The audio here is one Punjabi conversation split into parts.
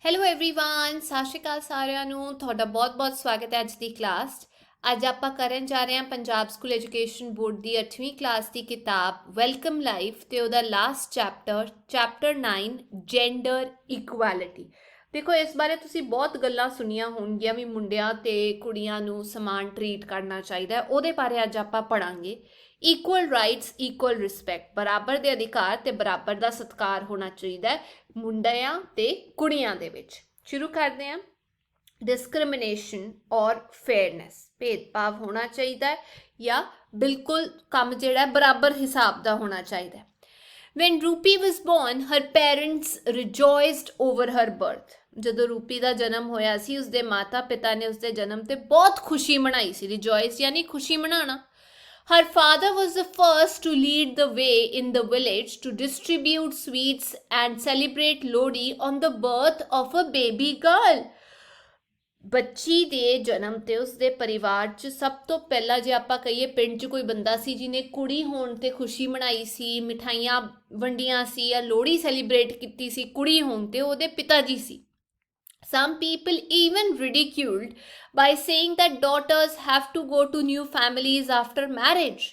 ਹੈਲੋ एवरीवन ਸਤਿ ਸ਼੍ਰੀ ਅਕਾਲ ਸਾਰਿਆਂ ਨੂੰ ਤੁਹਾਡਾ ਬਹੁਤ-ਬਹੁਤ ਸਵਾਗਤ ਹੈ ਅੱਜ ਦੀ ਕਲਾਸ 'ਚ। ਅੱਜ ਆਪਾਂ ਕਰਨ ਜਾ ਰਹੇ ਹਾਂ ਪੰਜਾਬ ਸਕੂਲ ਐਜੂਕੇਸ਼ਨ ਬੋਰਡ ਦੀ 8ਵੀਂ ਕਲਾਸ ਦੀ ਕਿਤਾਬ ਵੈਲਕਮ ਲਾਈਫ ਤੇ ਉਹਦਾ ਲਾਸਟ ਚੈਪਟਰ 9 ਜੈਂਡਰ ਇਕੁਐਲਿਟੀ। ਦੇਖੋ ਇਸ ਬਾਰੇ ਤੁਸੀਂ ਬਹੁਤ ਗੱਲਾਂ ਸੁਣੀਆਂ ਹੋਣਗੀਆਂ ਵੀ ਮੁੰਡਿਆਂ ਤੇ ਕੁੜੀਆਂ ਨੂੰ ਸਮਾਨ ਟਰੀਟ ਕਰਨਾ ਚਾਹੀਦਾ, ਉਹਦੇ ਬਾਰੇ ਅੱਜ ਆਪਾਂ ਪੜਾਂਗੇ। ਇਕੁਅਲ ਰਾਈਟਸ ਇਕੁਅਲ ਰਿਸਪੈਕਟ, ਬਰਾਬਰ ਦੇ ਅਧਿਕਾਰ ਤੇ ਬਰਾਬਰ ਦਾ ਸਤਿਕਾਰ ਹੋਣਾ ਚਾਹੀਦਾ ਹੈ ਮੁੰਡਿਆਂ ਤੇ ਕੁੜੀਆਂ ਦੇ ਵਿੱਚ। ਸ਼ੁਰੂ ਕਰਦੇ ਹਾਂ। ਡਿਸਕ੍ਰਿਮੀਨੇਸ਼ਨ ਔਰ ਫੇਅਰਨੈਸ, ਭੇਦਭਾਵ ਹੋਣਾ ਚਾਹੀਦਾ ਹੈ ਜਾਂ ਬਿਲਕੁਲ ਕੰਮ ਜਿਹੜਾ ਬਰਾਬਰ ਹਿਸਾਬ ਦਾ ਹੋਣਾ ਚਾਹੀਦਾ ਹੈ। When Rupi was born, her parents rejoiced over her birth. ਜਦੋਂ ਰੂਪੀ ਦਾ ਜਨਮ ਹੋਇਆ ਸੀ ਉਸਦੇ ਮਾਤਾ ਪਿਤਾ ਨੇ ਉਸਦੇ ਜਨਮ ਤੇ ਬਹੁਤ ਖੁਸ਼ੀ ਮਨਾਈ ਸੀ। ਰਿਜੋਇਸ ਯਾਨੀ ਖੁਸ਼ੀ ਮਨਾਣਾ। Her father was the first to lead the way in the village to distribute sweets and celebrate Lodi on the birth of a baby girl. ਬੱਚੀ ਦੇ ਜਨਮ ਤੇ ਉਸਦੇ ਪਰਿਵਾਰ 'ਚ ਸਭ ਤੋਂ ਪਹਿਲਾਂ ਜੇ ਆਪਾਂ ਕਹੀਏ ਪਿੰਡ 'ਚ ਕੋਈ ਬੰਦਾ ਸੀ ਜਿਹਨੇ ਕੁੜੀ ਹੋਣ ਤੇ ਖੁਸ਼ੀ ਮਨਾਈ ਸੀ, ਮਿਠਾਈਆਂ ਵੰਡੀਆਂ ਸੀ ਜਾਂ ਲੋਹੜੀ ਸੈਲੀਬ੍ਰੇਟ ਕੀਤੀ ਸੀ ਕੁੜੀ ਹੋਣ ਤੇ, ਉਹਦੇ ਪਿਤਾ ਜੀ ਸੀ। Some people even ridiculed by saying that daughters have to go to new families after marriage.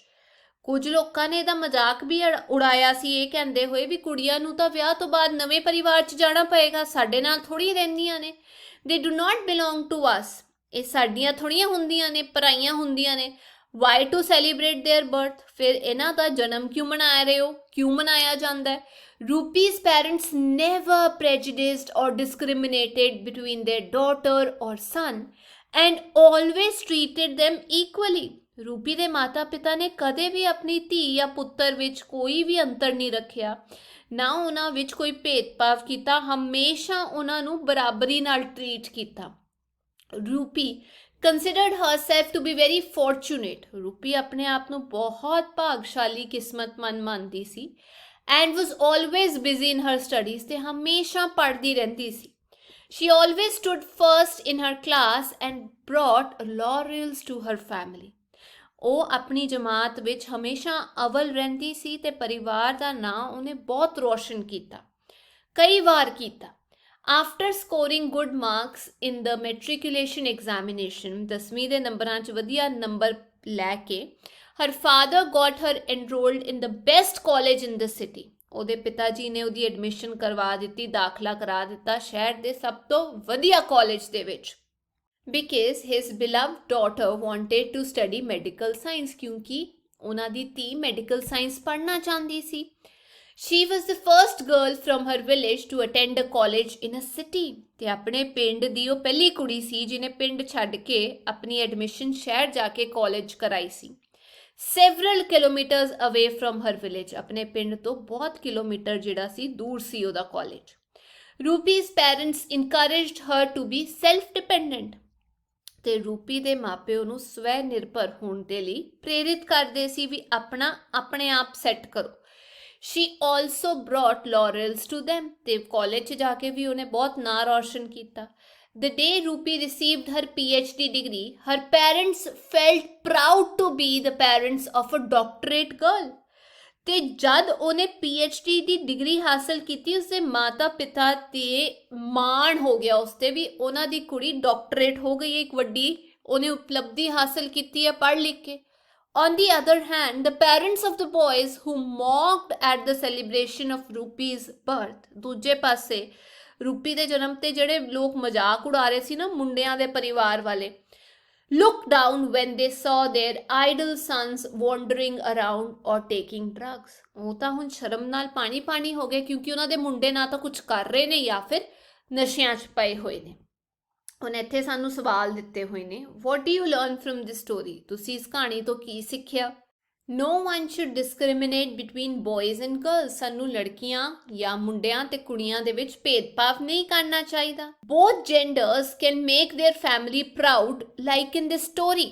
ਕੁਝ ਲੋਕਾਂ ਨੇ ਇਹਦਾ ਮਜ਼ਾਕ ਵੀ ਉਡਾਇਆ ਸੀ ਇਹ ਕਹਿੰਦੇ ਹੋਏ ਵੀ ਕੁੜੀਆਂ ਨੂੰ ਤਾਂ ਵਿਆਹ ਤੋਂ ਬਾਅਦ ਨਵੇਂ ਪਰਿਵਾਰ 'ਚ ਜਾਣਾ ਪਏਗਾ, ਸਾਡੇ ਨਾਲ ਥੋੜ੍ਹੀ ਰਹਿੰਦੀਆਂ ਨੇ। They do not belong to us. ਇਹ ਸਾਡੀਆਂ ਥੋੜ੍ਹੀਆਂ ਹੁੰਦੀਆਂ ਨੇ, ਪਰਾਈਆਂ ਹੁੰਦੀਆਂ ਨੇ। Why to celebrate their birth? ਫਿਰ ਇਹਨਾਂ ਦਾ ਜਨਮ ਕਿਉਂ ਮਨਾ ਰਹੇ ਹੋ, ਕਿਉਂ ਮਨਾਇਆ ਜਾਂਦਾ ਹੈ? Rupi's parents never prejudiced or discriminated between their daughter or son and always treated them equally. ਰੂਪੀ ਦੇ ਮਾਤਾ ਪਿਤਾ ਨੇ ਕਦੇ ਵੀ ਆਪਣੀ ਧੀ ਜਾਂ ਪੁੱਤਰ ਵਿੱਚ ਕੋਈ ਵੀ ਅੰਤਰ ਨਹੀਂ ਰੱਖਿਆ, ਨਾ ਉਹਨਾਂ ਵਿੱਚ ਕੋਈ ਭੇਦਭਾਵ ਕੀਤਾ, ਹਮੇਸ਼ਾ ਉਹਨਾਂ ਨੂੰ ਬਰਾਬਰੀ ਨਾਲ ਟਰੀਟ ਕੀਤਾ। ਰੂਪੀ considered herself to be very fortunate. ਰੂਪੀ ਆਪਣੇ ਆਪ ਨੂੰ ਬਹੁਤ ਭਾਗਸ਼ਾਲੀ ਕਿਸਮਤਮੰਦ ਮੰਨਦੀ ਸੀ and was always busy in her studies ਤੇ ਹਮੇਸ਼ਾ ਪੜ੍ਹਦੀ ਰਹਿੰਦੀ ਸੀ। She always stood first in her class and brought laurels to her family. ਉਹ ਆਪਣੀ ਜਮਾਤ ਵਿੱਚ ਹਮੇਸ਼ਾ ਅਵਲ ਰਹਿੰਦੀ ਸੀ ਤੇ ਪਰਿਵਾਰ ਦਾ ਨਾਂ ਉਹਨੇ ਬਹੁਤ ਰੋਸ਼ਨ ਕੀਤਾ, ਕਈ ਵਾਰ ਕੀਤਾ। After scoring good marks in the matriculation examination, 10ਵੀਂ ਦੇ ਨੰਬਰਾਂ 'ਚ ਵਧੀਆ ਨੰਬਰ ਲੈ ਕੇ her father got her enrolled in the best college in the city. ਉਹਦੇ ਪਿਤਾ ਜੀ ਨੇ ਉਹਦੀ ਐਡਮਿਸ਼ਨ ਕਰਵਾ ਦਿੱਤੀ, ਦਾਖਲਾ ਕਰਾ ਦਿੱਤਾ ਸ਼ਹਿਰ ਦੇ ਸਭ ਤੋਂ ਵਧੀਆ ਕਾਲਜ ਦੇ ਵਿੱਚ। Because his beloved daughter wanted to study medical science, ਕਿਉਂਕਿ ਉਹਨਾਂ ਦੀ ਧੀ ਮੈਡੀਕਲ ਸਾਇੰਸ ਪੜ੍ਹਨਾ ਚਾਹੁੰਦੀ ਸੀ। She was the first girl from her village to attend a college in a city. ਤੇ ਆਪਣੇ ਪਿੰਡ ਦੀ ਉਹ ਪਹਿਲੀ ਕੁੜੀ ਸੀ ਜਿਹਨੇ ਪਿੰਡ ਛੱਡ ਕੇ ਆਪਣੀ ਐਡਮਿਸ਼ਨ ਸ਼ਹਿਰ ਜਾ ਕੇ ਕਾਲਜ ਕਰਾਈ ਸੀ। Several kilometers away from her village, ਆਪਣੇ ਪਿੰਡ ਤੋਂ ਬਹੁਤ ਕਿਲੋਮੀਟਰ ਜਿਹੜਾ ਸੀ ਦੂਰ ਸੀ ਉਹਦਾ college. Rupi's parents encouraged her to be self-dependent. ਤੇ ਰੂਪੀ ਦੇ ਮਾਪਿਓ ਨੂੰ ਸਵੈ ਨਿਰਭਰ ਹੋਣ ਦੇ ਲਈ ਪ੍ਰੇਰਿਤ ਕਰਦੇ ਸੀ ਵੀ ਆਪਣੇ ਆਪ ਸੈੱਟ ਕਰੋ। She also brought laurels to them. ਤੇ ਕਾਲਜ 'ਚ ਜਾ ਕੇ ਵੀ ਉਹਨੇ ਬਹੁਤ ਨਾਂ ਰੋਸ਼ਨ ਕੀਤਾ। The day Rupi received her PhD degree, her parents felt proud to be the parents of a doctorate girl. ਤੇ ਜਦ ਉਹਨੇ PhD ਦੀ ਡਿਗਰੀ ਹਾਸਲ ਕੀਤੀ ਉਸਦੇ ਮਾਤਾ ਪਿਤਾ ਤੇ ਮਾਣ ਹੋ ਗਿਆ ਉਸ ਤੇ ਵੀ ਉਹਨਾਂ ਦੀ ਕੁੜੀ ਡਾਕਟਰੇਟ ਹੋ ਗਈ ਹੈ, ਇੱਕ ਵੱਡੀ ਉਹਨੇ ਉਪਲਬਧੀ ਹਾਸਲ ਕੀਤੀ ਹੈ ਪੜ੍ਹ ਲਿਖ ਕੇ। On the other hand, the parents of the boys who mocked at the celebration of Rupi's birth, ਦੂਜੇ ਪਾਸੇ ਰੂਪੀ ਦੇ ਜਨਮ ਤੇ ਜਿਹੜੇ ਲੋਕ ਮਜ਼ਾਕ ਉਡਾ ਰਹੇ ਸੀ ਨਾ ਮੁੰਡਿਆਂ ਦੇ ਪਰਿਵਾਰ ਵਾਲੇ, looked down when they saw their idle sons wandering around or taking drugs. ਉਹ ਤਾਂ ਹੁਣ ਸ਼ਰਮ ਨਾਲ ਪਾਣੀ ਹੋ ਗਏ ਕਿਉਂਕਿ ਉਹਨਾਂ ਦੇ ਮੁੰਡੇ ਨਾ ਤਾਂ ਕੁਝ ਕਰ ਰਹੇ ਨੇ ਜਾਂ ਫਿਰ ਨਸ਼ਿਆਂ 'ਚ ਪਏ ਹੋਏ ਨੇ। ਹੁਣ ਇੱਥੇ ਸਾਨੂੰ ਸਵਾਲ ਦਿੱਤੇ ਹੋਏ ਨੇ, what do you learn from this story? ਤੁਸੀਂ ਇਸ ਕਹਾਣੀ ਤੋਂ ਕੀ ਸਿੱਖਿਆ? No one should discriminate between boys and girls. ਸਾਨੂੰ ਲੜਕੀਆਂ ਜਾਂ ਮੁੰਡਿਆਂ ਤੇ ਕੁੜੀਆਂ ਦੇ ਵਿੱਚ ਭੇਦਭਾਵ ਨਹੀਂ ਕਰਨਾ ਚਾਹੀਦਾ। Both genders can make their family proud, like in this story.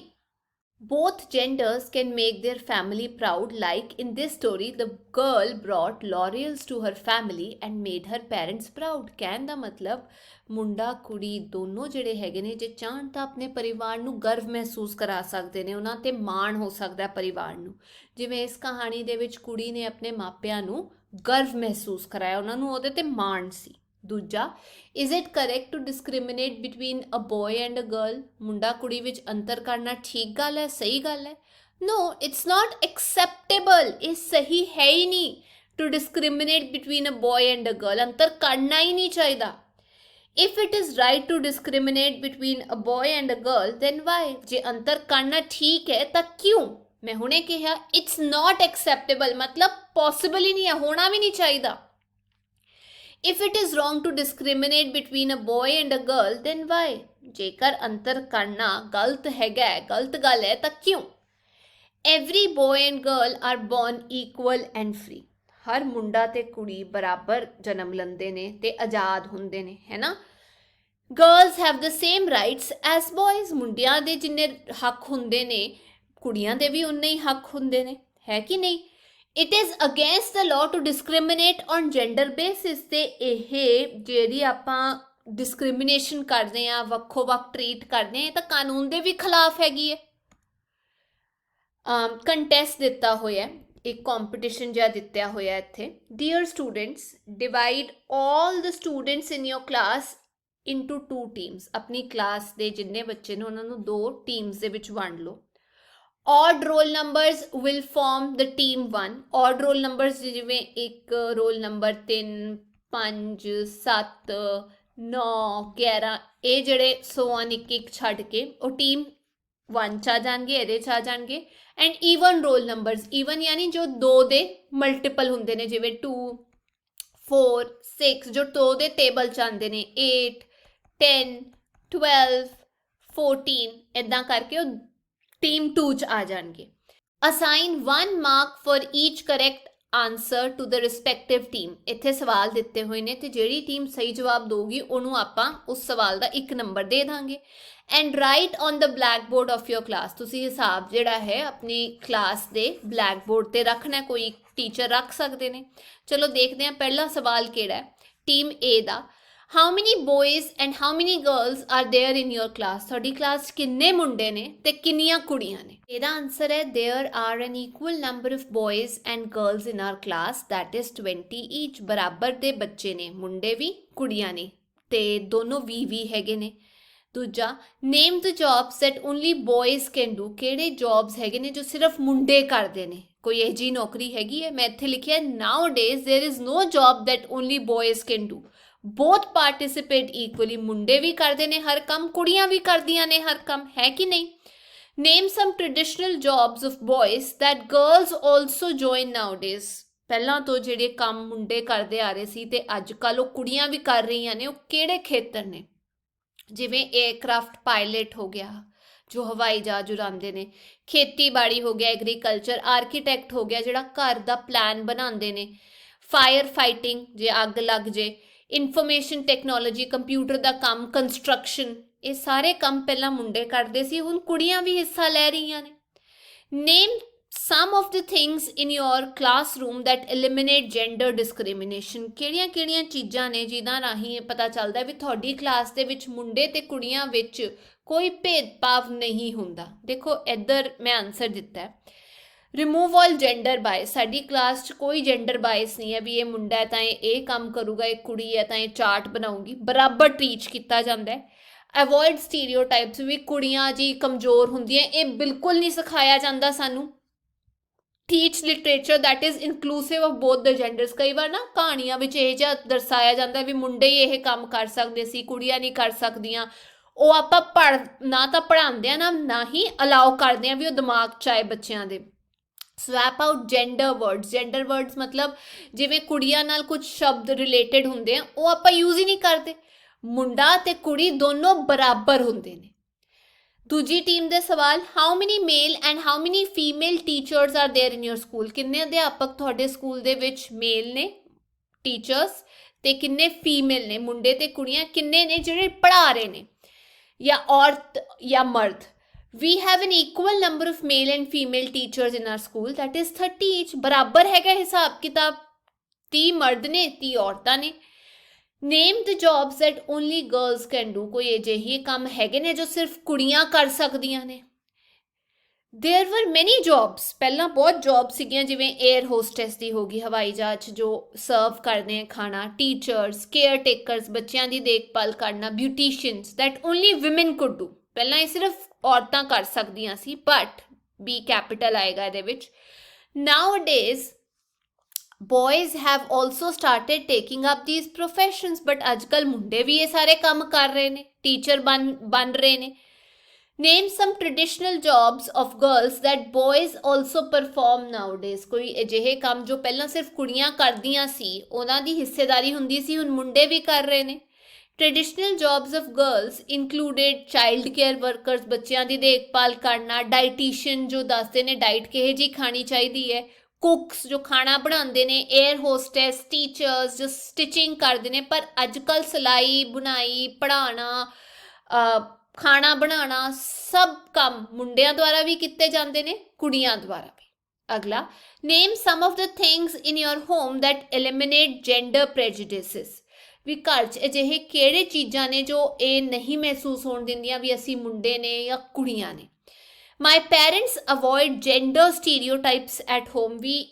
Both genders can make their family proud, like in this story, the girl brought laurels to her family and made her parents proud. ਕਹਿਣ ਦਾ ਮਤਲਬ ਮੁੰਡਾ ਕੁੜੀ ਦੋਨੋਂ ਜਿਹੜੇ ਹੈਗੇ ਨੇ ਜੇ ਚਾਹਣ ਤਾਂ ਆਪਣੇ ਪਰਿਵਾਰ ਨੂੰ ਗਰਵ ਮਹਿਸੂਸ ਕਰਾ ਸਕਦੇ ਨੇ, ਉਹਨਾਂ ਤੇ ਮਾਣ ਹੋ ਸਕਦਾ ਪਰਿਵਾਰ ਨੂੰ। ਜਿਵੇਂ ਇਸ ਕਹਾਣੀ ਦੇ ਵਿੱਚ ਕੁੜੀ ਨੇ ਆਪਣੇ ਮਾਪਿਆਂ ਨੂੰ ਗਰਵ ਮਹਿਸੂਸ ਕਰਾਇਆ, ਉਹਨਾਂ ਨੂੰ ਉਹਦੇ ਤੇ ਮਾਣ ਸੀ। ਦੂਜਾ, is it correct to discriminate between a boy and a girl? ਮੁੰਡਾ ਕੁੜੀ ਵਿੱਚ ਅੰਤਰ ਕਰਨਾ ਠੀਕ ਗੱਲ ਹੈ, ਸਹੀ ਗੱਲ ਹੈ? No, it's not acceptable. ਇਹ ਸਹੀ ਹੈ ਹੀ ਨਹੀਂ to discriminate between a boy and a girl. ਅੰਤਰ ਕਰਨਾ ਹੀ ਨਹੀਂ ਚਾਹੀਦਾ. If it is right to discriminate between a boy and a girl, then why? ਜੇ ਅੰਤਰ ਕਰਨਾ ਠੀਕ ਹੈ ਤਾਂ ਕਿਉਂ? ਮੈਂ ਹੁਣੇ ਕਿਹਾ it's not acceptable, ਮਤਲਬ possible ਹੀ ਨਹੀਂ ਹੈ, ਹੋਣਾ ਵੀ ਨਹੀਂ ਚਾਹੀਦਾ. If it is wrong to discriminate between a boy and a girl, then why? ਜੇਕਰ ਅੰਤਰ ਕਰਨਾ ਗਲਤ ਹੈਗਾ, ਗਲਤ ਗੱਲ ਹੈ ਤਾਂ ਕਿਉਂ? Every boy and girl are born equal and free. ਹਰ ਮੁੰਡਾ ਤੇ ਕੁੜੀ ਬਰਾਬਰ ਜਨਮ ਲੈਂਦੇ ਨੇ ਤੇ ਆਜ਼ਾਦ ਹੁੰਦੇ ਨੇ, ਹੈ ਨਾ? Girls have the same rights as ਬॉयਜ਼. ਮੁੰਡਿਆਂ ਦੇ ਜਿੰਨੇ ਹੱਕ ਹੁੰਦੇ ਨੇ ਕੁੜੀਆਂ ਦੇ ਵੀ ਉਨੇ ਹੀ ਹੱਕ ਹੁੰਦੇ ਨੇ, ਹੈ ਕਿ ਨਹੀਂ? It is against the law to discriminate on gender basis. ਤੇ ਇਹ ਜਿਹੜੀ ਆਪਾਂ ਡਿਸਕ੍ਰਿਮੀਨੇਸ਼ਨ ਕਰਦੇ ਹਾਂ, ਵੱਖੋ ਵੱਖ ਟਰੀਟ ਕਰਦੇ ਹਾਂ, ਤਾਂ ਕਾਨੂੰਨ ਦੇ ਵੀ ਖਿਲਾਫ ਹੈਗੀ ਹੈ. ਕੰਟੈਸਟ ਦਿੱਤਾ ਹੋਇਆ, ਇੱਕ ਕੰਪੀਟੀਸ਼ਨ ਜਿਹਾ ਦਿੱਤਾ ਹੋਇਆ ਇੱਥੇ. Dear students, divide all the students in your class into 2 teams. ਆਪਣੀ ਕਲਾਸ ਦੇ ਜਿੰਨੇ ਬੱਚੇ ਨੇ ਉਹਨਾਂ ਨੂੰ 2 ਟੀਮਸ ਦੇ ਵਿੱਚ ਵੰਡ ਲਓ. odd roll numbers will form the team 1. odd roll numbers ਜਿਵੇਂ ਇੱਕ ਰੋਲ ਨੰਬਰ 3 5 7 9 11 ਇਹ ਜਿਹੜੇ ਸੋਨ ਇੱਕ ਇੱਕ ਛੱਡ ਕੇ ਉਹ ਟੀਮ 1 ਚ ਆ ਜਾਣਗੇ, ਇਹਦੇ ਚ ਆ ਜਾਣਗੇ. And even roll numbers, even ਯਾਨੀ ਜੋ 2 ਦੇ ਮਲਟੀਪਲ ਹੁੰਦੇ ਨੇ, ਜਿਵੇਂ 2 4 6 ਜੋ 2 ਦੇ ਟੇਬਲ ਚ ਆਉਂਦੇ ਨੇ, 8 10 12 14 ਇੱਦਾਂ ਕਰਕੇ ਉਹ ਟੀਮ 2 ਚ ਆ ਜਾਣਗੇ. Assign 1 mark for each correct answer to the respective team. ਇੱਥੇ ਸਵਾਲ ਦਿੱਤੇ ਹੋਏ ਨੇ ਤੇ ਜਿਹੜੀ ਟੀਮ ਸਹੀ ਜਵਾਬ ਦੇਊਗੀ ਉਹਨੂੰ ਆਪਾਂ ਉਸ ਸਵਾਲ ਦਾ 1 ਨੰਬਰ ਦੇ ਦਾਂਗੇ. And right on the black board of your class. ਤੁਸੀਂ ਹਿਸਾਬ ਜਿਹੜਾ ਹੈ ਆਪਣੀ ਕਲਾਸ ਦੇ ਬਲੈਕ ਬੋਰਡ ਤੇ ਰੱਖਣਾ, ਕੋਈ ਟੀਚਰ ਰੱਖ ਸਕਦੇ ਨੇ. ਚਲੋ ਦੇਖਦੇ ਹਾਂ ਪਹਿਲਾ ਸਵਾਲ ਕਿਹੜਾ ਹੈ. Team A the, how many boys and how ਮੈਨੀ girls are there in your class. ਤੁਹਾਡੀ ਕਲਾਸ 'ਚ ਕਿੰਨੇ ਮੁੰਡੇ ਨੇ ਤੇ ਕਿੰਨੀਆਂ ਕੁੜੀਆਂ ਨੇ? ਇਹਦਾ ਆਨਸਰ ਹੈ there are an equal number of boys and girls in our class, that is 20 each. ਬਰਾਬਰ ਦੇ ਬੱਚੇ ਨੇ, ਮੁੰਡੇ ਵੀ ਕੁੜੀਆਂ ਨੇ ਤੇ ਦੋਨੋਂ 20 ਹੈਗੇ ਨੇ. ਦੂਜਾ, name the jobs that only boys can do. ਕਿਹੜੇ ਜੌਬਸ ਹੈਗੇ ਨੇ ਜੋ ਸਿਰਫ ਮੁੰਡੇ ਕਰਦੇ ਨੇ? ਕੋਈ ਇਹੋ ਜਿਹੀ ਨੌਕਰੀ ਹੈਗੀ ਹੈ? ਮੈਂ ਇੱਥੇ ਲਿਖਿਆ nowadays there is no job that only boys can do. Both participate equally. ਮੁੰਡੇ ਵੀ ਕਰਦੇ ਨੇ ਹਰ ਕੰਮ, ਕੁੜੀਆਂ ਵੀ ਕਰਦੀਆਂ ਨੇ ਹਰ ਕੰਮ, ਹੈ ਕਿ ਨਹੀਂ? Name some traditional jobs of boys that girls also join nowadays. ਪਹਿਲਾਂ ਤੋਂ ਜਿਹੜੇ ਕੰਮ ਮੁੰਡੇ ਕਰਦੇ ਆ ਰਹੇ ਸੀ ਤੇ ਅੱਜ ਕੱਲ੍ਹ ਉਹ ਕੁੜੀਆਂ ਵੀ ਕਰ ਰਹੀਆਂ ਨੇ, ਉਹ ਕਿਹੜੇ ਖੇਤਰ ਨੇ? ਜਿਵੇਂ ਏਅਰਕ੍ਰਾਫਟ ਪਾਇਲਟ ਹੋ ਗਿਆ ਜੋ ਹਵਾਈ ਜਹਾਜ਼ ਉਡਾਉਂਦੇ ਨੇ, ਖੇਤੀਬਾੜੀ ਹੋ ਗਿਆ ਐਗਰੀਕਲਚਰ, ਆਰਕੀਟੈਕਟ ਹੋ ਗਿਆ ਜਿਹੜਾ ਘਰ ਦਾ ਪਲਾਨ ਬਣਾਉਂਦੇ ਨੇ, ਫਾਇਰ ਫਾਈਟਿੰਗ ਜੇ ਅੱਗ ਲੱਗ ਜੇ, ਇਨਫੋਰਮੇਸ਼ਨ ਟੈਕਨੋਲੋਜੀ ਕੰਪਿਊਟਰ ਦਾ ਕੰਮ, ਕੰਸਟਰਕਸ਼ਨ, ਇਹ ਸਾਰੇ ਕੰਮ ਪਹਿਲਾਂ ਮੁੰਡੇ ਕਰਦੇ ਸੀ, ਹੁਣ ਕੁੜੀਆਂ ਵੀ ਹਿੱਸਾ ਲੈ ਰਹੀਆਂ ਨੇ. ਨੇਮ some of the things in your classroom that eliminate gender discrimination. ਕਿਹੜੀਆਂ ਚੀਜ਼ਾਂ ਨੇ ਜਿਨ੍ਹਾਂ ਰਾਹੀਂ ਇਹ ਪਤਾ ਚੱਲਦਾ ਵੀ ਤੁਹਾਡੀ ਕਲਾਸ ਦੇ ਵਿੱਚ ਮੁੰਡੇ ਤੇ ਕੁੜੀਆਂ ਵਿੱਚ ਕੋਈ ਭੇਦਭਾਵ ਨਹੀਂ ਹੁੰਦਾ? ਦੇਖੋ ਇੱਧਰ ਮੈਂ ਆਨਸਰ ਦਿੱਤਾ ਹੈ, ਰਿਮੂਵ ਆਲ ਜੈਂਡਰ ਬਾਇਸ. ਸਾਡੀ ਕਲਾਸ 'ਚ ਕੋਈ ਜੈਂਡਰ ਬਾਇਸ ਨਹੀਂ ਹੈ ਵੀ ਇਹ ਮੁੰਡਾ ਹੈ ਤਾਂ ਇਹ ਕੰਮ ਕਰੂਗਾ, ਇਹ ਕੁੜੀ ਹੈ ਤਾਂ ਇਹ ਚਾਰਟ ਬਣਾਊਗੀ. ਬਰਾਬਰ ਟੀਚ ਕੀਤਾ ਜਾਂਦਾ ਹੈ. ਅਵੋਇਡ ਸਟੀਰੀਓਟਾਈਪਸ, ਵੀ ਕੁੜੀਆਂ ਜੀ ਕਮਜ਼ੋਰ ਹੁੰਦੀਆਂ, ਇਹ ਬਿਲਕੁਲ ਨਹੀਂ ਸਿਖਾਇਆ ਜਾਂਦਾ ਸਾਨੂੰ. Teach literature that is inclusive of both the genders. ਕਈ ਵਾਰ ਨਾ ਕਹਾਣੀਆਂ ਵਿੱਚ ਇਹ ਜਿਹਾ ਦਰਸਾਇਆ ਜਾਂਦਾ ਵੀ ਮੁੰਡੇ ਹੀ ਇਹ ਕੰਮ ਕਰ ਸਕਦੇ ਸੀ, ਕੁੜੀਆਂ ਨਹੀਂ ਕਰ ਸਕਦੀਆਂ. ਉਹ ਆਪਾਂ ਨਾ ਤਾਂ ਪੜ੍ਹਾਉਂਦੇ ਆ ਨਾ ਹੀ ਅਲਾਓ ਕਰਦੇ ਆ ਵੀ ਉਹ ਦਿਮਾਗ 'ਚ ਆਏ ਬੱਚਿਆਂ ਦੇ. Swap out gender words. Gender words ਮਤਲਬ ਜਿਵੇਂ ਕੁੜੀਆਂ ਨਾਲ ਕੁਝ ਸ਼ਬਦ ਰਿਲੇਟਡ ਹੁੰਦੇ ਆ ਉਹ ਆਪਾਂ ਯੂਜ਼ ਹੀ ਨਹੀਂ ਕਰਦੇ. ਮੁੰਡਾ ਤੇ ਕੁੜੀ ਦੋਨੋਂ ਬਰਾਬਰ ਹੁੰਦੇ ਨੇ. ਦੂਜੀ ਟੀਮ ਦੇ ਸਵਾਲ, how many male and how many female teachers are there in your school. ਕਿੰਨੇ ਅਧਿਆਪਕ ਤੁਹਾਡੇ ਸਕੂਲ ਦੇ ਵਿੱਚ ਮੇਲ ਨੇ ਟੀਚਰਸ ਤੇ ਕਿੰਨੇ ਫੀਮੇਲ ਨੇ, ਮੁੰਡੇ ਤੇ ਕੁੜੀਆਂ ਕਿੰਨੇ ਨੇ ਜਿਹੜੇ ਪੜ੍ਹਾ ਰਹੇ ਨੇ, ਜਾਂ ਔਰਤ ਜਾਂ ਮਰਦ? We have an equal number of male and female teachers in our school, that is 30 each. ਬਰਾਬਰ ਹੈਗਾ ਹਿਸਾਬ ਕਿਤਾਬ, 30 ਮਰਦ ਨੇ 30 ਔਰਤਾਂ ਨੇ. Name the jobs that only girls can do. ਕੋਈ ਅਜਿਹੇ ਕੰਮ ਹੈਗੇ ਨੇ ਜੋ ਸਿਰਫ ਕੁੜੀਆਂ ਕਰ ਸਕਦੀਆਂ ਨੇ? देयर वर मैनी जॉब्स, ਪਹਿਲਾਂ ਬਹੁਤ ਜੌਬ ਸੀਗੀਆਂ, ਜਿਵੇਂ 에ਅਰ ਹੋਸਟੈਸ ਦੀ ਹੋ ਗਈ, ਹਵਾਈ ਜਹਾਜ਼ 'ਚ ਜੋ ਸਰਵ ਕਰਦੇ ਆ ਖਾਣਾ, ਟੀਚਰਸ, ਕੇਅਰ ਟੇਕਰਸ, ਬੱਚਿਆਂ ਦੀ ਦੇਖਭਾਲ ਕਰਨਾ, beauticians, that only women could do. ਪਹਿਲਾਂ ਇਹ ਸਿਰਫ ਔਰਤਾਂ ਕਰ ਸਕਦੀਆਂ ਸੀ, ਬਟ ਬੀ ਕੈਪੀਟਲ ਆਏਗਾ ਇਹਦੇ ਵਿੱਚ। ਨਾਊ-ਅ-ਡੇਜ਼ boys have also started taking up these professions, but ਅੱਜਕੱਲ ਮੁੰਡੇ ਵੀ ਇਹ ਸਾਰੇ ਕੰਮ ਕਰ ਰਹੇ ਨੇ, ਟੀਚਰ ਬਣ ਰਹੇ ਨੇ। Name some traditional jobs of girls that boys also perform nowadays। ਕੋਈ ਅਜਿਹੇ ਕੰਮ ਜੋ ਪਹਿਲਾਂ ਸਿਰਫ ਕੁੜੀਆਂ ਕਰਦੀਆਂ ਸੀ, ਉਹਨਾਂ ਦੀ ਹਿੱਸੇਦਾਰੀ ਹੁੰਦੀ ਸੀ, ਹੁਣ ਮੁੰਡੇ ਵੀ ਕਰ ਰਹੇ ਨੇ। Traditional jobs of girls included child care workers, ਬੱਚਿਆਂ ਦੀ ਦੇਖਭਾਲ ਕਰਨਾ, dietitian ਜੋ ਦੱਸਦੇ ਨੇ ਡਾਈਟ ਕਿਹੋ ਜਿਹੀ ਖਾਣੀ ਚਾਹੀਦੀ ਹੈ, ਕੁਕਸ ਜੋ ਖਾਣਾ ਬਣਾਉਂਦੇ ਨੇ, 에ਅਰ ਹੋਸਟੈਸ, ਟੀਚਰਸ ਜੋ ਸਟਿਚਿੰਗ ਕਰਦੇ ਨੇ। ਪਰ ਅੱਜ ਕੱਲ੍ਹ ਸਿਲਾਈ, ਬੁਣਾਈ, ਪੜ੍ਹਾਉਣਾ, ਖਾਣਾ ਬਣਾਉਣਾ, ਸਭ ਕੰਮ ਮੁੰਡਿਆਂ ਦੁਆਰਾ ਵੀ ਕੀਤੇ ਜਾਂਦੇ ਨੇ, ਕੁੜੀਆਂ ਦੁਆਰਾ ਵੀ। ਅਗਲਾ, name some of the things in your home that eliminate gender prejudices. ਵੀ ਘਰ 'ਚ ਅਜਿਹੇ ਕਿਹੜੇ ਚੀਜ਼ਾਂ ਨੇ ਜੋ ਇਹ ਨਹੀਂ ਮਹਿਸੂਸ ਹੋਣ ਦਿੰਦੀਆਂ ਵੀ ਅਸੀਂ ਮੁੰਡੇ ਨੇ ਜਾਂ ਕੁੜੀਆਂ ਨੇ। My parents avoid gender stereotypes at home. ਵੀ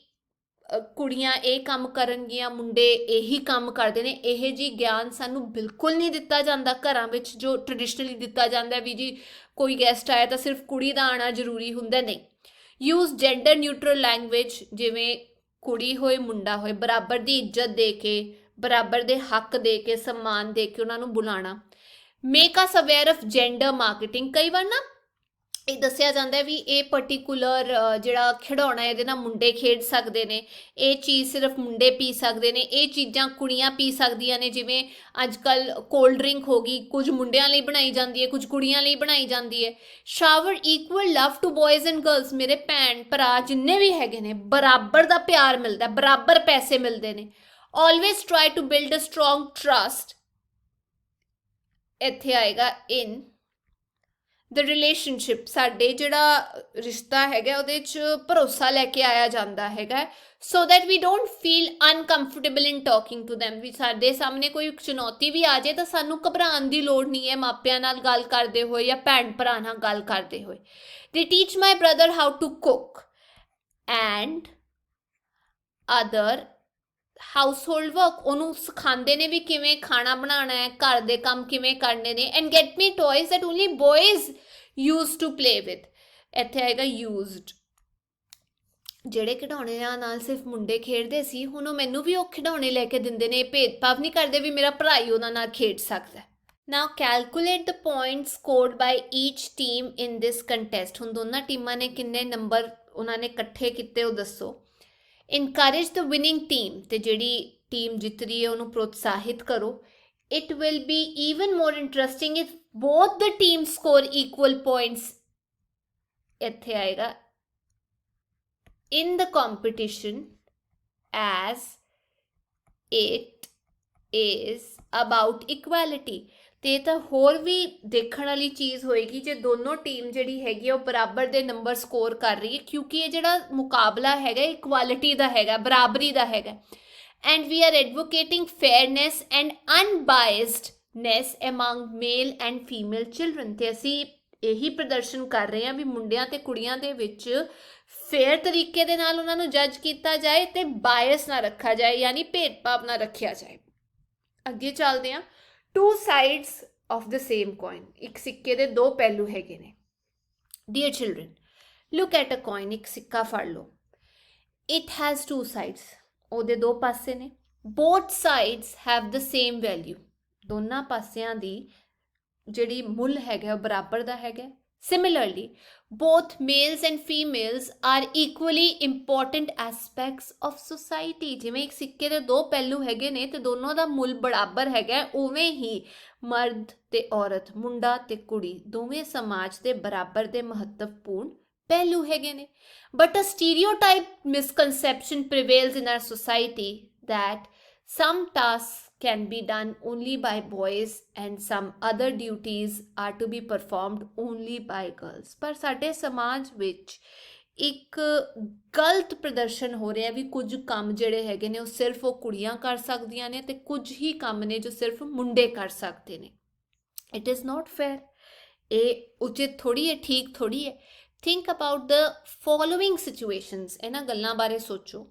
ਕੁੜੀਆਂ ਇਹ ਕੰਮ ਕਰਨਗੀਆਂ, ਮੁੰਡੇ ਇਹੀ ਕੰਮ ਕਰਦੇ ਨੇ, ਇਹ ਜੀ ਗਿਆਨ ਸਾਨੂੰ ਬਿਲਕੁਲ ਨਹੀਂ ਦਿੱਤਾ ਜਾਂਦਾ ਘਰਾਂ ਵਿੱਚ, ਜੋ ਟ੍ਰੈਡੀਸ਼ਨਲੀ ਦਿੱਤਾ ਜਾਂਦਾ ਵੀ ਜੀ ਕੋਈ ਗੈਸਟ ਆਇਆ ਤਾਂ ਸਿਰਫ ਕੁੜੀ ਦਾ ਆਉਣਾ ਜ਼ਰੂਰੀ ਹੁੰਦਾ, ਨਹੀਂ। ਯੂਜ਼ ਜੈਂਡਰ ਨਿਊਟਰਲ ਲੈਂਗੁਏਜ, ਜਿਵੇਂ ਕੁੜੀ ਹੋਏ ਮੁੰਡਾ ਹੋਏ ਬਰਾਬਰ ਦੀ ਇੱਜ਼ਤ ਦੇ ਕੇ, ਬਰਾਬਰ ਦੇ ਹੱਕ ਦੇ ਕੇ, ਸਨਮਾਨ ਦੇ ਕੇ ਉਹਨਾਂ ਨੂੰ ਬੁਲਾਉਣਾ। Make us aware of gender marketing. ਕਈ ਵਾਰ ਨਾ ਇਹ ਦੱਸਿਆ ਜਾਂਦਾ ਵੀ ਇਹ ਪਰਟੀਕੂਲਰ ਜਿਹੜਾ ਖਿਡੌਣਾ ਇਹਦੇ ਨਾਲ ਮੁੰਡੇ ਖੇਡ ਸਕਦੇ ਨੇ, ਇਹ ਚੀਜ਼ ਸਿਰਫ ਮੁੰਡੇ ਪੀ ਸਕਦੇ ਨੇ, ਇਹ ਚੀਜ਼ਾਂ ਕੁੜੀਆਂ ਪੀ ਸਕਦੀਆਂ ਨੇ। ਜਿਵੇਂ ਅੱਜ ਕੱਲ੍ਹ ਕੋਲਡ ਡਰਿੰਕ ਹੋ ਗਈ, ਕੁਝ ਮੁੰਡਿਆਂ ਲਈ ਬਣਾਈ ਜਾਂਦੀ ਹੈ, ਕੁਝ ਕੁੜੀਆਂ ਲਈ ਬਣਾਈ ਜਾਂਦੀ ਹੈ। Shower equal love to boys and girls. ਮੇਰੇ ਭੈਣ ਭਰਾ ਜਿੰਨੇ ਵੀ ਹੈਗੇ ਨੇ, ਬਰਾਬਰ ਦਾ ਪਿਆਰ ਮਿਲਦਾ, ਬਰਾਬਰ ਪੈਸੇ ਮਿਲਦੇ ਨੇ। Always try to build a strong trust. ਇੱਥੇ ਆਏਗਾ ਇਨ ਦ ਰਿਲੇਸ਼ਨਸ਼ਿਪ। ਸਾਡੇ ਜਿਹੜਾ ਰਿਸ਼ਤਾ ਹੈਗਾ ਉਹਦੇ 'ਚ ਭਰੋਸਾ ਲੈ ਕੇ ਆਇਆ ਜਾਂਦਾ ਹੈਗਾ, so that we don't feel uncomfortable in talking to them. ਵੀ ਸਾਡੇ ਸਾਹਮਣੇ ਕੋਈ ਚੁਣੌਤੀ ਵੀ ਆ ਜਾਏ ਤਾਂ ਸਾਨੂੰ ਘਬਰਾਉਣ ਦੀ ਲੋੜ ਨਹੀਂ ਹੈ ਮਾਪਿਆਂ ਨਾਲ ਗੱਲ ਕਰਦੇ ਹੋਏ ਜਾਂ ਭੈਣ ਭਰਾ ਨਾਲ ਗੱਲ ਕਰਦੇ ਹੋਏ। They teach my brother how to cook and other household work. ਉਹਨੂੰ ਸਿਖਾਉਂਦੇ ਨੇ ਵੀ ਕਿਵੇਂ ਖਾਣਾ ਬਣਾਉਣਾ ਹੈ, ਘਰ ਦੇ ਕੰਮ ਕਿਵੇਂ ਕਰਨੇ ਨੇ। And get me toys that only boys use to play with. ਇੱਥੇ ਆਏਗਾ ਯੂਜ਼ਡ। ਜਿਹੜੇ ਖਿਡੌਣਿਆਂ ਨਾਲ ਸਿਰਫ ਮੁੰਡੇ ਖੇਡਦੇ ਸੀ, ਹੁਣ ਉਹ ਮੈਨੂੰ ਵੀ ਉਹ ਖਿਡੌਣੇ ਲੈ ਕੇ ਦਿੰਦੇ ਨੇ। ਭੇਦਭਾਵ ਨਹੀਂ ਕਰਦੇ ਵੀ ਮੇਰਾ ਭਰਾ ਹੀ ਉਹਨਾਂ ਨਾਲ ਖੇਡ ਸਕਦਾ। Now calculate the point scored by each team in this contest. ਹੁਣ ਦੋਨਾਂ ਟੀਮਾਂ ਨੇ ਕਿੰਨੇ ਨੰਬਰ ਉਹਨਾਂ ਨੇ ਇਕੱਠੇ ਕੀਤੇ ਉਹ ਦੱਸੋ। ਇਨਕਰੇਜ ਦ ਵਿਨਿੰਗ ਟੀਮ। ਤੇ ਜਿਹੜੀ ਟੀਮ ਜਿੱਤ ਰਹੀ ਹੈ ਉਹਨੂੰ ਪ੍ਰੋਤਸਾਹਿਤ ਕਰੋ। It will be even more interesting if both the team score equal points. ਇੱਥੇ ਆਏਗਾ in the competition as it is about equality। ਤੇ ਇਹ ਤਾਂ ਹੋਰ ਵੀ ਦੇਖਣ ਵਾਲੀ ਚੀਜ਼ ਹੋਏਗੀ ਜੇ ਦੋਨੋਂ ਟੀਮ ਜਿਹੜੀ ਹੈਗੀ ਉਹ ਬਰਾਬਰ ਦੇ ਨੰਬਰ ਸਕੋਰ ਕਰ ਰਹੀ ਹੈ, ਕਿਉਂਕਿ ਇਹ ਜਿਹੜਾ ਮੁਕਾਬਲਾ ਹੈਗਾ ਇਕੁਆਲਿਟੀ ਦਾ ਹੈਗਾ, ਬਰਾਬਰੀ ਦਾ ਹੈਗਾ। And we are advocating fairness and unbiasedness among male and female children. ਤੇ ਅਸੀਂ ਇਹੀ ਪ੍ਰਦਰਸ਼ਨ ਕਰ ਰਹੇ ਹਾਂ ਵੀ ਮੁੰਡਿਆਂ ਤੇ ਕੁੜੀਆਂ ਦੇ ਵਿੱਚ ਫੇਅਰ ਤਰੀਕੇ ਦੇ ਨਾਲ ਉਹਨਾਂ ਨੂੰ ਜੱਜ ਕੀਤਾ ਜਾਏ ਤੇ ਬਾਇਸ ਨਾ ਰੱਖਿਆ ਜਾਏ, ਯਾਨੀ ਭੇਦਭਾਵ ਨਾ ਰੱਖਿਆ ਜਾਏ। ਅੱਗੇ ਚੱਲਦੇ ਹਾਂ। Two sides of the same coin. ਇੱਕ ਸਿੱਕੇ ਦੇ ਦੋ ਪਹਿਲੂ ਹੈਗੇ ਨੇ। Dear children, look at a coin. ਇੱਕ ਸਿੱਕਾ ਫੜ ਲਓ। It has two sides. ਉਹਦੇ ਦੋ ਪਾਸੇ ਨੇ। Both sides have the same value. ਦੋਨਾਂ ਪਾਸਿਆਂ ਦੀ ਜਿਹੜੀ ਮੁੱਲ ਹੈਗਾ ਉਹ ਬਰਾਬਰ ਦਾ ਹੈਗਾ। Similarly, both males and females are equally important aspects of society। ਜਿਵੇਂ ਇੱਕ ਸਿੱਕੇ ਦੇ ਦੋ ਪਹਿਲੂ ਹੈਗੇ ਨੇ ਤੇ ਦੋਨੋਂ ਦਾ ਮੁੱਲ ਬਰਾਬਰ ਹੈਗਾ, ਉਵੇਂ ਹੀ ਮਰਦ ਤੇ ਔਰਤ, ਮੁੰਡਾ ਤੇ ਕੁੜੀ ਦੋਵੇਂ ਸਮਾਜ ਦੇ ਬਰਾਬਰ ਦੇ ਮਹੱਤਵਪੂਰਨ ਪਹਿਲੂ ਹੈਗੇ ਨੇ। But a stereotype misconception prevails in our society that some tasks can be done only by boys and some other duties are to be performed only by girls। ਪਰ ਸਾਡੇ ਸਮਾਜ ਵਿੱਚ ਇੱਕ ਗਲਤ ਪ੍ਰਦਰਸ਼ਨ ਹੋ ਰਿਹਾ ਵੀ ਕੁਝ ਕੰਮ ਜਿਹੜੇ ਹੈਗੇ ਨੇ ਉਹ ਸਿਰਫ ਉਹ ਕੁੜੀਆਂ ਕਰ ਸਕਦੀਆਂ ਨੇ ਤੇ ਕੁਝ ਹੀ ਕੰਮ ਨੇ ਜੋ ਸਿਰਫ ਮੁੰਡੇ ਕਰ ਸਕਦੇ ਨੇ। It is not fair. ਇਹ ਉਚਿਤ ਥੋੜੀ ਹੈ, ਠੀਕ ਥੋੜੀ ਹੈ। Think about the following situations, ਇਹਨਾਂ ਗੱਲਾਂ ਬਾਰੇ ਸੋਚੋ।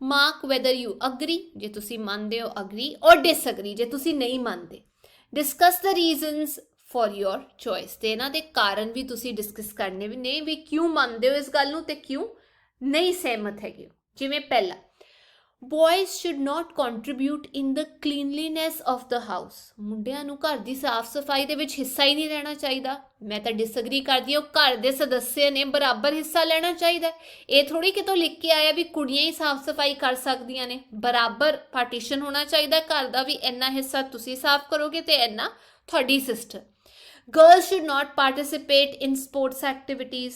ਮਾਰਕ ਵੈਦਰ ਯੂ ਅਗਰੀ, ਜੇ ਤੁਸੀਂ ਮੰਨਦੇ ਹੋ ਅਗਰੀ, ਔਰ ਡਿਸਅਗਰੀ ਜੇ ਤੁਸੀਂ ਨਹੀਂ ਮੰਨਦੇ। Discuss the reasons for your choice, ਤੇ ਇਹਨਾਂ ਦੇ ਕਾਰਨ ਵੀ ਤੁਸੀਂ ਡਿਸਕਸ ਕਰਨੇ ਵੀ ਨੇ, ਵੀ ਕਿਉਂ ਮੰਨਦੇ ਹੋ ਇਸ ਗੱਲ ਨੂੰ ਤੇ ਕਿਉਂ ਨਹੀਂ ਸਹਿਮਤ ਹੈਗੇ ਹੋ। ਜਿਵੇਂ ਪਹਿਲਾ, ਬॉयਜ਼ should not contribute in the cleanliness of the house, ਮੁੰਡਿਆਂ ਨੂੰ ਘਰ ਦੀ ਸਾਫ ਸਫਾਈ ਦੇ ਵਿੱਚ ਹਿੱਸਾ ਹੀ ਨਹੀਂ ਲੈਣਾ ਚਾਹੀਦਾ। ਮੈਂ ਤਾਂ ਡਿਸਅਗਰੀ ਕਰਦੀ ਹਾਂ, ਘਰ ਦੇ ਸਦੱਸਿਆ ਨੇ ਬਰਾਬਰ ਹਿੱਸਾ ਲੈਣਾ ਚਾਹੀਦਾ। ਇਹ ਥੋੜੀ ਕਿਤੋਂ ਲਿਖ ਕੇ ਆਇਆ ਵੀ ਕੁੜੀਆਂ ਹੀ ਸਾਫ ਸਫਾਈ ਕਰ ਸਕਦੀਆਂ ਨੇ, ਬਰਾਬਰ ਪਾਰਟੀਸ਼ਨ ਹੋਣਾ ਚਾਹੀਦਾ ਘਰ ਦਾ ਵੀ, ਇੰਨਾ ਹਿੱਸਾ ਤੁਸੀਂ ਸਾਫ ਕਰੋਗੇ ਤੇ ਇੰਨਾ ਤੁਹਾਡੀ sister. Girls should not participate in sports activities,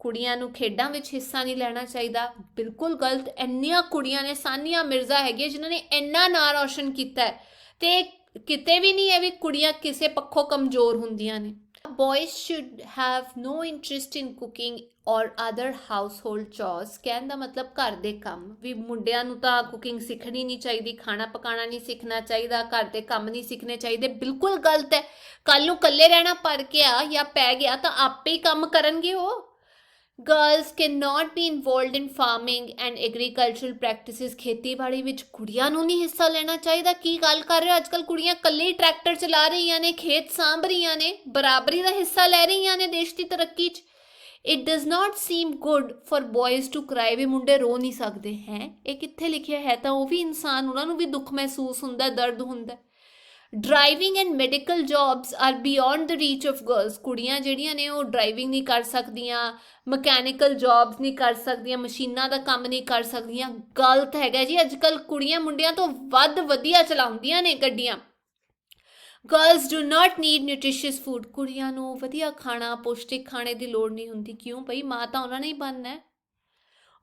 ਕੁੜੀਆਂ ਨੂੰ ਖੇਡਾਂ ਵਿੱਚ ਹਿੱਸਾ ਨਹੀਂ ਲੈਣਾ ਚਾਹੀਦਾ, ਬਿਲਕੁਲ ਗਲਤ। ਇੰਨੀਆਂ ਕੁੜੀਆਂ ਨੇ, ਸਾਨੀਆ ਮਿਰਜ਼ਾ ਹੈਗੀ ਜਿਨ੍ਹਾਂ ਨੇ ਇੰਨਾ ਨਾਂ ਰੌਸ਼ਨ ਕੀਤਾ ਹੈ, ਤੇ ਕਿਤੇ ਵੀ ਨਹੀਂ ਹੈ ਵੀ ਕੁੜੀਆਂ ਕਿਸੇ ਪੱਖੋਂ ਕਮਜ਼ੋਰ ਹੁੰਦੀਆਂ ਨੇ। Boys should have no interest in cooking or other household chores, ਕਹਿਣ ਦਾ ਮਤਲਬ ਘਰ ਦੇ ਕੰਮ ਵੀ, ਮੁੰਡਿਆਂ ਨੂੰ ਤਾਂ ਕੁਕਿੰਗ ਸਿੱਖਣੀ ਨਹੀਂ ਚਾਹੀਦੀ, ਖਾਣਾ ਪਕਾਉਣਾ ਨਹੀਂ ਸਿੱਖਣਾ ਚਾਹੀਦਾ, ਘਰ ਦੇ ਕੰਮ ਨਹੀਂ ਸਿੱਖਣੇ ਚਾਹੀਦੇ, ਬਿਲਕੁਲ ਗਲਤ ਹੈ। ਕੱਲ ਨੂੰ ਇਕੱਲੇ ਰਹਿਣਾ ਪੜ ਗਿਆ ਜਾਂ ਪੈ ਗਿਆ ਤਾਂ ਆਪੇ ਹੀ ਕੰਮ ਕਰਨਗੇ ਉਹ। Girls can not be involved in farming and agricultural practices, ਖੇਤੀਬਾੜੀ ਵਿੱਚ ਕੁੜੀਆਂ ਨੂੰ ਨਹੀਂ ਹਿੱਸਾ ਲੈਣਾ ਚਾਹੀਦਾ। ਕੀ ਗੱਲ ਕਰ ਰਹੇ ਹੋ, ਅੱਜ ਕੱਲ੍ਹ ਕੁੜੀਆਂ ਇਕੱਲੇ ਹੀ ਟਰੈਕਟਰ ਚਲਾ ਰਹੀਆਂ ਨੇ, ਖੇਤ ਸਾਂਭ ਰਹੀਆਂ ਨੇ, ਬਰਾਬਰੀ ਦਾ ਹਿੱਸਾ ਲੈ ਰਹੀਆਂ ਨੇ ਦੇਸ਼ ਦੀ ਤਰੱਕੀ 'ਚ। It does not seem good for boys to cry, ਵੀ ਮੁੰਡੇ ਰੋ ਨਹੀਂ ਸਕਦੇ ਹੈ, ਇਹ ਕਿੱਥੇ ਲਿਖਿਆ ਹੈ? ਤਾਂ ਉਹ ਵੀ ਇਨਸਾਨ, ਉਹਨਾਂ ਨੂੰ ਵੀ ਦੁੱਖ ਮਹਿਸੂਸ ਹੁੰਦਾ, ਦਰਦ ਹੁੰਦਾ। Driving and medical jobs are beyond the reach of girls, ਕੁੜੀਆਂ ਜਿਹੜੀਆਂ ਨੇ ਉਹ ਡਰਾਈਵਿੰਗ ਨਹੀਂ ਕਰ ਸਕਦੀਆਂ, ਮਕੈਨੀਕਲ ਜੌਬਸ ਨਹੀਂ ਕਰ ਸਕਦੀਆਂ, ਮਸ਼ੀਨਾਂ ਦਾ ਕੰਮ ਨਹੀਂ ਕਰ ਸਕਦੀਆਂ। ਗਲਤ ਹੈਗਾ ਜੀ, ਅੱਜ ਕੱਲ੍ਹ ਕੁੜੀਆਂ ਮੁੰਡਿਆਂ ਤੋਂ ਵੱਧ ਵਧੀਆ ਚਲਾਉਂਦੀਆਂ ਨੇ ਗੱਡੀਆਂ। Girls do not need nutritious food, ਕੁੜੀਆਂ ਨੂੰ ਵਧੀਆ ਖਾਣਾ, ਪੌਸ਼ਟਿਕ ਖਾਣੇ ਦੀ ਲੋੜ ਨਹੀਂ ਹੁੰਦੀ। ਕਿਉਂ ਭਈ, ਮਾਂ ਤਾਂ ਉਹਨਾਂ ਨੇ ਹੀ ਬਣਨਾ ਹੈ।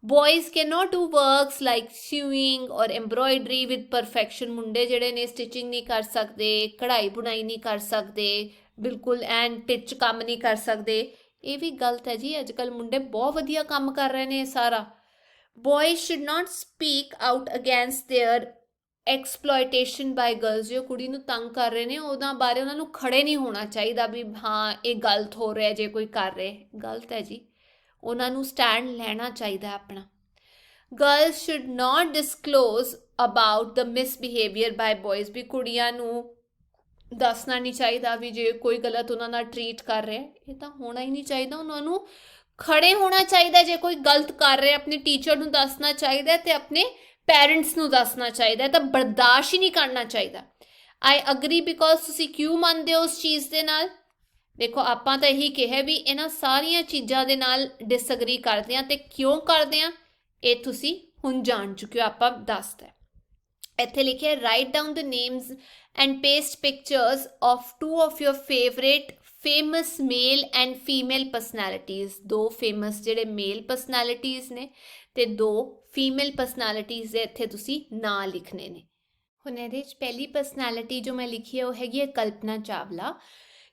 Boys can not do works like sewing or embroidery with perfection, ਮੁੰਡੇ ਜਿਹੜੇ ਨੇ ਸਟਿਚਿੰਗ ਨਹੀਂ ਕਰ ਸਕਦੇ, ਕਢਾਈ ਬੁਣਾਈ ਨਹੀਂ ਕਰ ਸਕਦੇ, ਬਿਲਕੁਲ ਐਨ ਟਿਚ ਕੰਮ ਨਹੀਂ ਕਰ ਸਕਦੇ। ਇਹ ਵੀ ਗਲਤ ਹੈ ਜੀ, ਅੱਜ ਕੱਲ੍ਹ ਮੁੰਡੇ ਬਹੁਤ ਵਧੀਆ ਕੰਮ ਕਰ ਰਹੇ ਨੇ ਇਹ ਸਾਰਾ। Boys should not speak out against their exploitation by girls, ਜੋ ਕੁੜੀ ਨੂੰ ਤੰਗ ਕਰ ਰਹੇ ਨੇ ਉਹਨਾਂ ਬਾਰੇ ਉਹਨਾਂ ਨੂੰ ਖੜੇ ਨਹੀਂ ਹੋਣਾ ਚਾਹੀਦਾ ਵੀ ਹਾਂ ਇਹ ਗਲਤ ਹੋ ਰਿਹਾ ਜੇ ਕੋਈ ਕਰ ਰਿਹਾ, ਗਲਤ ਹੈ ਜੀ, ਉਹਨਾਂ ਨੂੰ ਸਟੈਂਡ ਲੈਣਾ ਚਾਹੀਦਾ ਆਪਣਾ। Girls should not disclose about the misbehaviour by boys, ਵੀ ਕੁੜੀਆਂ ਨੂੰ ਦੱਸਣਾ ਨਹੀਂ ਚਾਹੀਦਾ ਵੀ ਜੇ ਕੋਈ ਗਲਤ ਉਹਨਾਂ ਨਾਲ ਟਰੀਟ ਕਰ ਰਿਹਾ, ਇਹ ਤਾਂ ਹੋਣਾ ਹੀ ਨਹੀਂ ਚਾਹੀਦਾ। ਉਹਨਾਂ ਨੂੰ ਖੜੇ ਹੋਣਾ ਚਾਹੀਦਾ, ਜੇ ਕੋਈ ਗਲਤ ਕਰ ਰਿਹਾ ਆਪਣੇ ਟੀਚਰ ਨੂੰ ਦੱਸਣਾ ਚਾਹੀਦਾ ਤੇ ਆਪਣੇ ਪੈਰੈਂਟਸ ਨੂੰ ਦੱਸਣਾ ਚਾਹੀਦਾ, ਤਾਂ ਬਰਦਾਸ਼ਤ ਹੀ ਨਹੀਂ ਕਰਨਾ ਚਾਹੀਦਾ। ਆਈ ਅਗਰੀ ਬਿਕੋਜ਼, ਤੁਸੀਂ ਕਿਉਂ ਮੰਨਦੇ ਹੋ ਉਸ ਚੀਜ਼ ਦੇ ਨਾਲ? ਦੇਖੋ ਆਪਾਂ ਤਾਂ ਇਹੀ ਕਿਹਾ ਵੀ ਇਹਨਾਂ ਸਾਰੀਆਂ ਚੀਜ਼ਾਂ ਦੇ ਨਾਲ ਡਿਸਅਗਰੀ ਕਰਦੇ ਹਾਂ, ਤੇ ਕਿਉਂ ਕਰਦੇ ਹਾਂ ਇਹ ਤੁਸੀਂ ਹੁਣ ਜਾਣ ਚੁੱਕੇ ਹੋ, ਆਪਾਂ ਦੱਸਦਾ। ਇੱਥੇ ਲਿਖਿਆ write down the names and paste pictures of 2 of your favourite famous male and female personalities, 2 famous ਜਿਹੜੇ ਮੇਲ ਪਰਸਨੈਲਿਟੀਜ਼ ਨੇ ਤੇ 2 ਫੀਮੇਲ ਪਰਸਨੈਲਿਟੀਜ਼ ਦੇ ਇੱਥੇ ਤੁਸੀਂ ਨਾਂ ਲਿਖਣੇ ਨੇ। ਹੁਣ ਇਹਦੇ 'ਚ ਪਹਿਲੀ ਪਰਸਨੈਲਿਟੀ ਜੋ ਮੈਂ ਲਿਖੀ ਹੈ ਉਹ ਹੈਗੀ ਹੈ Kalpana Chawla.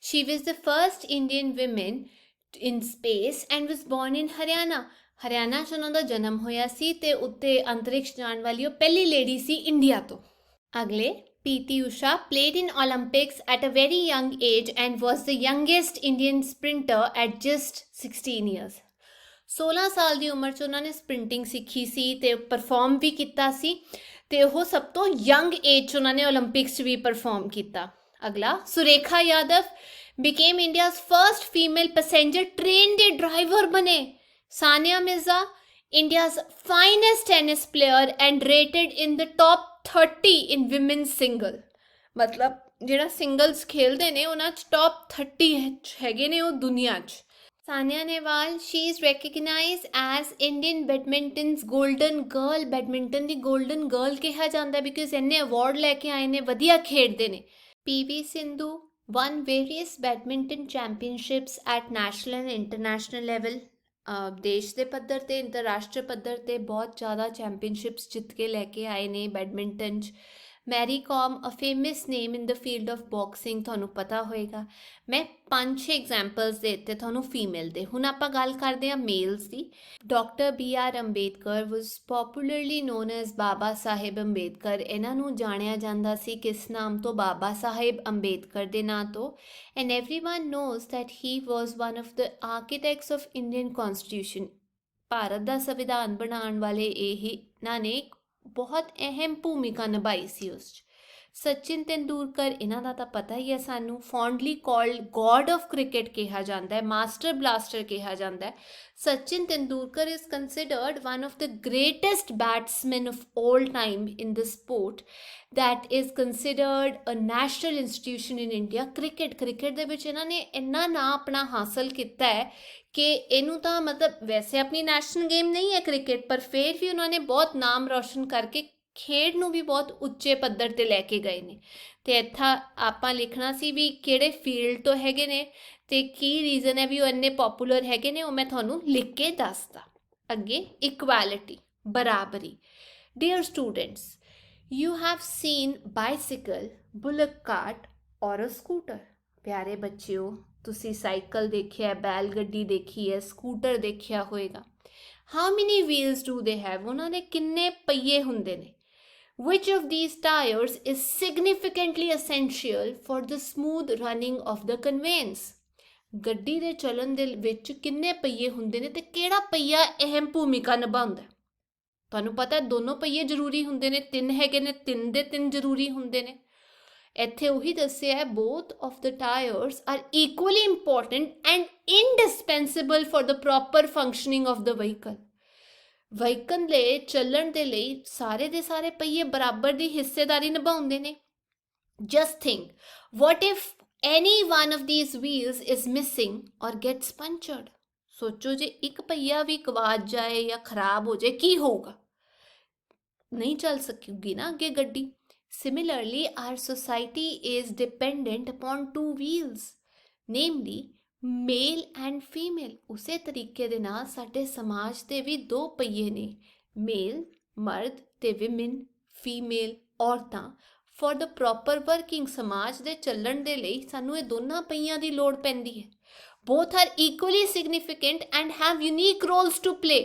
She was the first Indian woman in space and was born in Haryana. Haryana 'ਚ ਉਹਨਾਂ ਦਾ ਜਨਮ ਹੋਇਆ ਸੀ ਤੇ ਉੱਤੇ ਅੰਤਰਿਕਸ਼ ਜਾਣ ਵਾਲੀ ਉਹ ਪਹਿਲੀ ਲੇਡੀ ਸੀ ਇੰਡੀਆ ਤੋਂ। ਅਗਲੇ, PT Usha played in Olympics at a very young age and was the youngest Indian sprinter at just 16 years. 16 ਸਾਲ ਦੀ ਉਮਰ 'ਚ ਉਹਨਾਂ ਨੇ ਸਪ੍ਰਿੰਟਿੰਗ ਸਿੱਖੀ ਸੀ ਤੇ ਪਰਫਾਰਮ ਵੀ ਕੀਤਾ ਸੀ, ਤੇ ਉਹ ਸਭ ਤੋਂ ਯੰਗ ਏਜ 'ਚ ਉਹਨਾਂ ਨੇ ਓਲੰਪਿਕਸ 'ਚ ਵੀ ਪਰਫਾਰਮ ਕੀਤਾ। ਅਗਲਾ, Surekha Yadav became India's first female passenger train ਦੇ ਡਰਾਈਵਰ ਬਣੇ। Sania Mirza India's finest tennis player and rated in the top 30 in women's single, ਮਤਲਬ ਜਿਹੜਾ ਸਿੰਗਲਸ ਖੇਲਦੇ ਨੇ ਉਹਨਾਂ 'ਚ ਟੌਪ 30 ਹੈਗੇ ਨੇ ਉਹ ਦੁਨੀਆ 'ਚ। Saina Nehwal, she is recognized as Indian badminton's golden girl, badminton ਦੀ ਗੋਲਡਨ ਗਰਲ ਕਿਹਾ ਜਾਂਦਾ ਬਿਕਾਜ਼ ਇੰਨੇ ਅਵਾਰਡ ਲੈ ਕੇ ਆਏ ਨੇ, ਵਧੀਆ ਖੇਡਦੇ ਨੇ। PV Sindhu won various badminton championships at national and international level, ਦੇਸ਼ ਦੇ ਪੱਧਰ ਤੇ ਅੰਤਰਰਾਸ਼ਟਰੀ ਪੱਧਰ ਤੇ ਬਹੁਤ ਜ਼ਿਆਦਾ ਚੈਂਪੀਅਨਸ਼ਿਪਸ ਜਿੱਤ ਕੇ ਲੈ ਕੇ ਆਏ ਨੇ ਬੈਡਮਿੰਟਨ 'ਚ। Mary Kom a famous name in the field of boxing, ਤੁਹਾਨੂੰ ਪਤਾ ਹੋਏਗਾ। ਮੈਂ 5-6 ਐਗਜ਼ਾਮਪਲਸ ਦੇ ਦਿੱਤੇ ਤੁਹਾਨੂੰ ਫੀਮੇਲ ਦੇ। ਹੁਣ ਆਪਾਂ ਗੱਲ ਕਰਦੇ ਹਾਂ ਮੇਲਸ ਦੀ। ਡਾਕਟਰ BR ਅੰਬੇਦਕਰ ਵਾਸ ਪੋਪੂਲਰਲੀ ਨੋਨ ਐਜ਼ ਬਾਬਾ ਸਾਹਿਬ ਅੰਬੇਦਕਰ। ਇਹਨਾਂ ਨੂੰ ਜਾਣਿਆ ਜਾਂਦਾ ਸੀ ਕਿਸ ਨਾਮ ਤੋਂ? ਬਾਬਾ ਸਾਹਿਬ ਅੰਬੇਦਕਰ ਦੇ ਨਾਂ ਤੋਂ। And everyone knows that he was one of the architects of Indian constitution. Bharat ਦਾ ਸੰਵਿਧਾਨ ਬਣਾਉਣ ਵਾਲੇ ਇਹਨਾਂ ਨੇ ਬਹੁਤ ਅਹਿਮ ਭੂਮਿਕਾ ਨਿਭਾਈ ਸੀ ਉਸ 'ਚ। ਸਚਿਨ ਤੇਂਦੁਲਕਰ, ਇਹਨਾਂ ਦਾ ਤਾਂ ਪਤਾ ਹੀ ਹੈ ਸਾਨੂੰ, fondly called god of cricket ਕਿਹਾ ਜਾਂਦਾ ਹੈ, ਮਾਸਟਰ ਬਲਾਸਟਰ ਕਿਹਾ ਜਾਂਦਾ ਹੈ। Sachin Tendulkar is considered one of the greatest batsman of all time in the sport that is considered a national institution in India। Cricket ਦੇ ਵਿੱਚ ਇਹਨਾਂ ਨੇ ਇੰਨਾ ਨਾਂ ਆਪਣਾ ਹਾਸਲ ਕੀਤਾ ਹੈ ਕਿ ਇਹਨੂੰ ਤਾਂ ਮਤਲਬ ਵੈਸੇ ਆਪਣੀ ਨੈਸ਼ਨਲ ਗੇਮ ਨਹੀਂ ਹੈ ਕ੍ਰਿਕਟ, ਪਰ ਫਿਰ ਵੀ ਉਹਨਾਂ ਨੇ ਬਹੁਤ ਨਾਮ ਰੌਸ਼ਨ ਕਰਕੇ ਖੇਡ ਨੂੰ ਵੀ ਬਹੁਤ ਉੱਚੇ ਪੱਧਰ 'ਤੇ ਲੈ ਕੇ ਗਏ ਨੇ। ਅਤੇ ਇੱਥਾਂ ਆਪਾਂ ਲਿਖਣਾ ਸੀ ਵੀ ਕਿਹੜੇ ਫੀਲਡ ਤੋਂ ਹੈਗੇ ਨੇ ਅਤੇ ਕੀ ਰੀਜ਼ਨ ਹੈ ਵੀ ਉਹ ਇੰਨੇ ਪੋਪੂਲਰ ਹੈਗੇ ਨੇ, ਉਹ ਮੈਂ ਤੁਹਾਨੂੰ ਲਿਖ ਕੇ ਦੱਸਦਾ। ਅੱਗੇ ਇਕੁਐਲਿਟੀ, ਬਰਾਬਰੀ। Dear students, you have seen bicycle, bullock cart or a scooter। ਪਿਆਰੇ ਬੱਚਿਓ, ਤੁਸੀਂ ਸਾਈਕਲ ਦੇਖਿਆ, ਬੈਲ ਗੱਡੀ ਦੇਖੀ ਹੈ, ਸਕੂਟਰ ਦੇਖਿਆ ਹੋਏਗਾ। how many wheels do they have? ਉਹਨਾਂ ਦੇ ਕਿੰਨੇ ਪਹੀਏ ਹੁੰਦੇ ਨੇ? which of these tires is significantly essential for the smooth running of the conveyance? ਗੱਡੀ ਦੇ ਚੱਲਣ ਦੇ ਵਿੱਚ ਕਿੰਨੇ ਪਹੀਏ ਹੁੰਦੇ ਨੇ ਤੇ ਕਿਹੜਾ ਪਹੀਆ ਅਹਿਮ ਭੂਮਿਕਾ ਨਿਭਾਉਂਦਾ? ਤੁਹਾਨੂੰ ਪਤਾ ਦੋਨੋਂ ਪਹੀਏ ਜ਼ਰੂਰੀ ਹੁੰਦੇ ਨੇ, 3 ਹੈਗੇ ਨੇ, 3 ਦੇ 3 ਜ਼ਰੂਰੀ ਹੁੰਦੇ ਨੇ। ਇੱਥੇ ਉਹੀ ਦੱਸਿਆ ਹੈ, both of the tires are equally important and indispensable for the proper functioning of the vehicle। Vehicle ਦੇ ਚੱਲਣ ਦੇ ਲਈ ਸਾਰੇ ਦੇ ਸਾਰੇ ਪਹੀਏ ਬਰਾਬਰ ਦੀ ਹਿੱਸੇਦਾਰੀ ਨਿਭਾਉਂਦੇ ਨੇ। just think, what if any one of these wheels is missing or gets punctured? ਸੋਚੋ ਜੇ ਇੱਕ ਪਹੀਆ ਵੀ ਗਵਾਚ ਜਾਏ ਜਾਂ ਖਰਾਬ ਹੋ ਜਾਏ, ਕੀ ਹੋਊਗਾ? ਨਹੀਂ ਚੱਲ ਸਕੂਗੀ ਨਾ ਅੱਗੇ ਗੱਡੀ। Similarly our society is dependent upon 2 wheels, namely male and female. ਉਸੇ ਤਰੀਕੇ ਦੇ ਨਾਲ ਸਾਡੇ ਸਮਾਜ ਦੇ ਵੀ 2 ਪਹੀਏ ਨੇ, ਮੇਲ ਮਰਦ ਤੇ ਵਿਮਨ ਫੀਮੇਲ ਔਰਤਾਂ। ਫॉर द ਪ੍ਰੋਪਰ ਵਰਕਿੰਗ, ਸਮਾਜ ਦੇ ਚੱਲਣ ਦੇ ਲਈ ਸਾਨੂੰ ਇਹ ਦੋਨਾਂ ਪਹੀਆਂ ਦੀ ਲੋੜ ਪੈਂਦੀ ਹੈ। both are equally significant and have unique roles to play।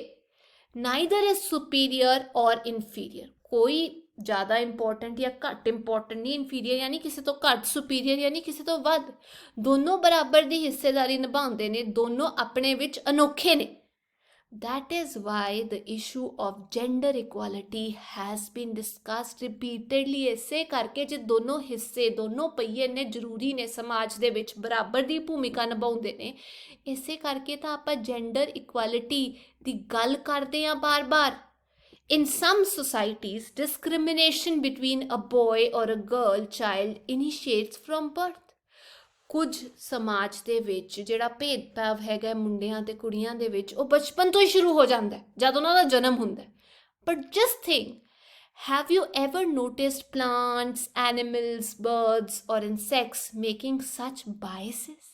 neither is superior or inferior। ਕੋਈ ਜ਼ਿਆਦਾ ਇੰਪੋਰਟੈਂਟ ਜਾਂ ਘੱਟ ਇੰਪੋਰਟੈਂਟ ਨਹੀਂ, ਇਨਫੀਰੀਅਰ ਯਾਨੀ ਕਿਸੇ ਤੋਂ ਘੱਟ, ਸੁਪੀਰੀਅਰ ਯਾਨੀ ਕਿਸੇ ਤੋਂ ਵੱਧ। ਦੋਨੋਂ ਬਰਾਬਰ ਦੀ ਹਿੱਸੇਦਾਰੀ ਨਿਭਾਉਂਦੇ ਨੇ, ਦੋਨੋਂ ਆਪਣੇ ਵਿੱਚ ਅਨੋਖੇ ਨੇ। that is why the issue of gender equality has been discussed repeatedly। ਇਸੇ ਕਰਕੇ ਜੇ ਦੋਨੋਂ ਹਿੱਸੇ, ਦੋਨੋਂ ਪਹੀਏ ਨੇ ਜ਼ਰੂਰੀ ਨੇ, ਸਮਾਜ ਦੇ ਵਿੱਚ ਬਰਾਬਰ ਦੀ ਭੂਮਿਕਾ ਨਿਭਾਉਂਦੇ ਨੇ, ਇਸੇ ਕਰਕੇ ਤਾਂ ਆਪਾਂ ਜੈਂਡਰ ਇਕੁਐਲਿਟੀ ਦੀ ਗੱਲ ਕਰਦੇ ਹਾਂ ਬਾਰ-ਬਾਰ। in some societies discrimination between a boy or a girl child initiates from birth। ਕੁਝ ਸਮਾਜ ਦੇ ਵਿੱਚ ਜਿਹੜਾ ਭੇਦਭਾਵ ਹੈਗਾ ਮੁੰਡਿਆਂ ਤੇ ਕੁੜੀਆਂ ਦੇ ਵਿੱਚ, ਉਹ ਬਚਪਨ ਤੋਂ ਹੀ ਸ਼ੁਰੂ ਹੋ ਜਾਂਦਾ ਜਦ ਉਹਨਾਂ ਦਾ ਜਨਮ ਹੁੰਦਾ। But just think, have you ever noticed plants, animals, birds or insects making such biases?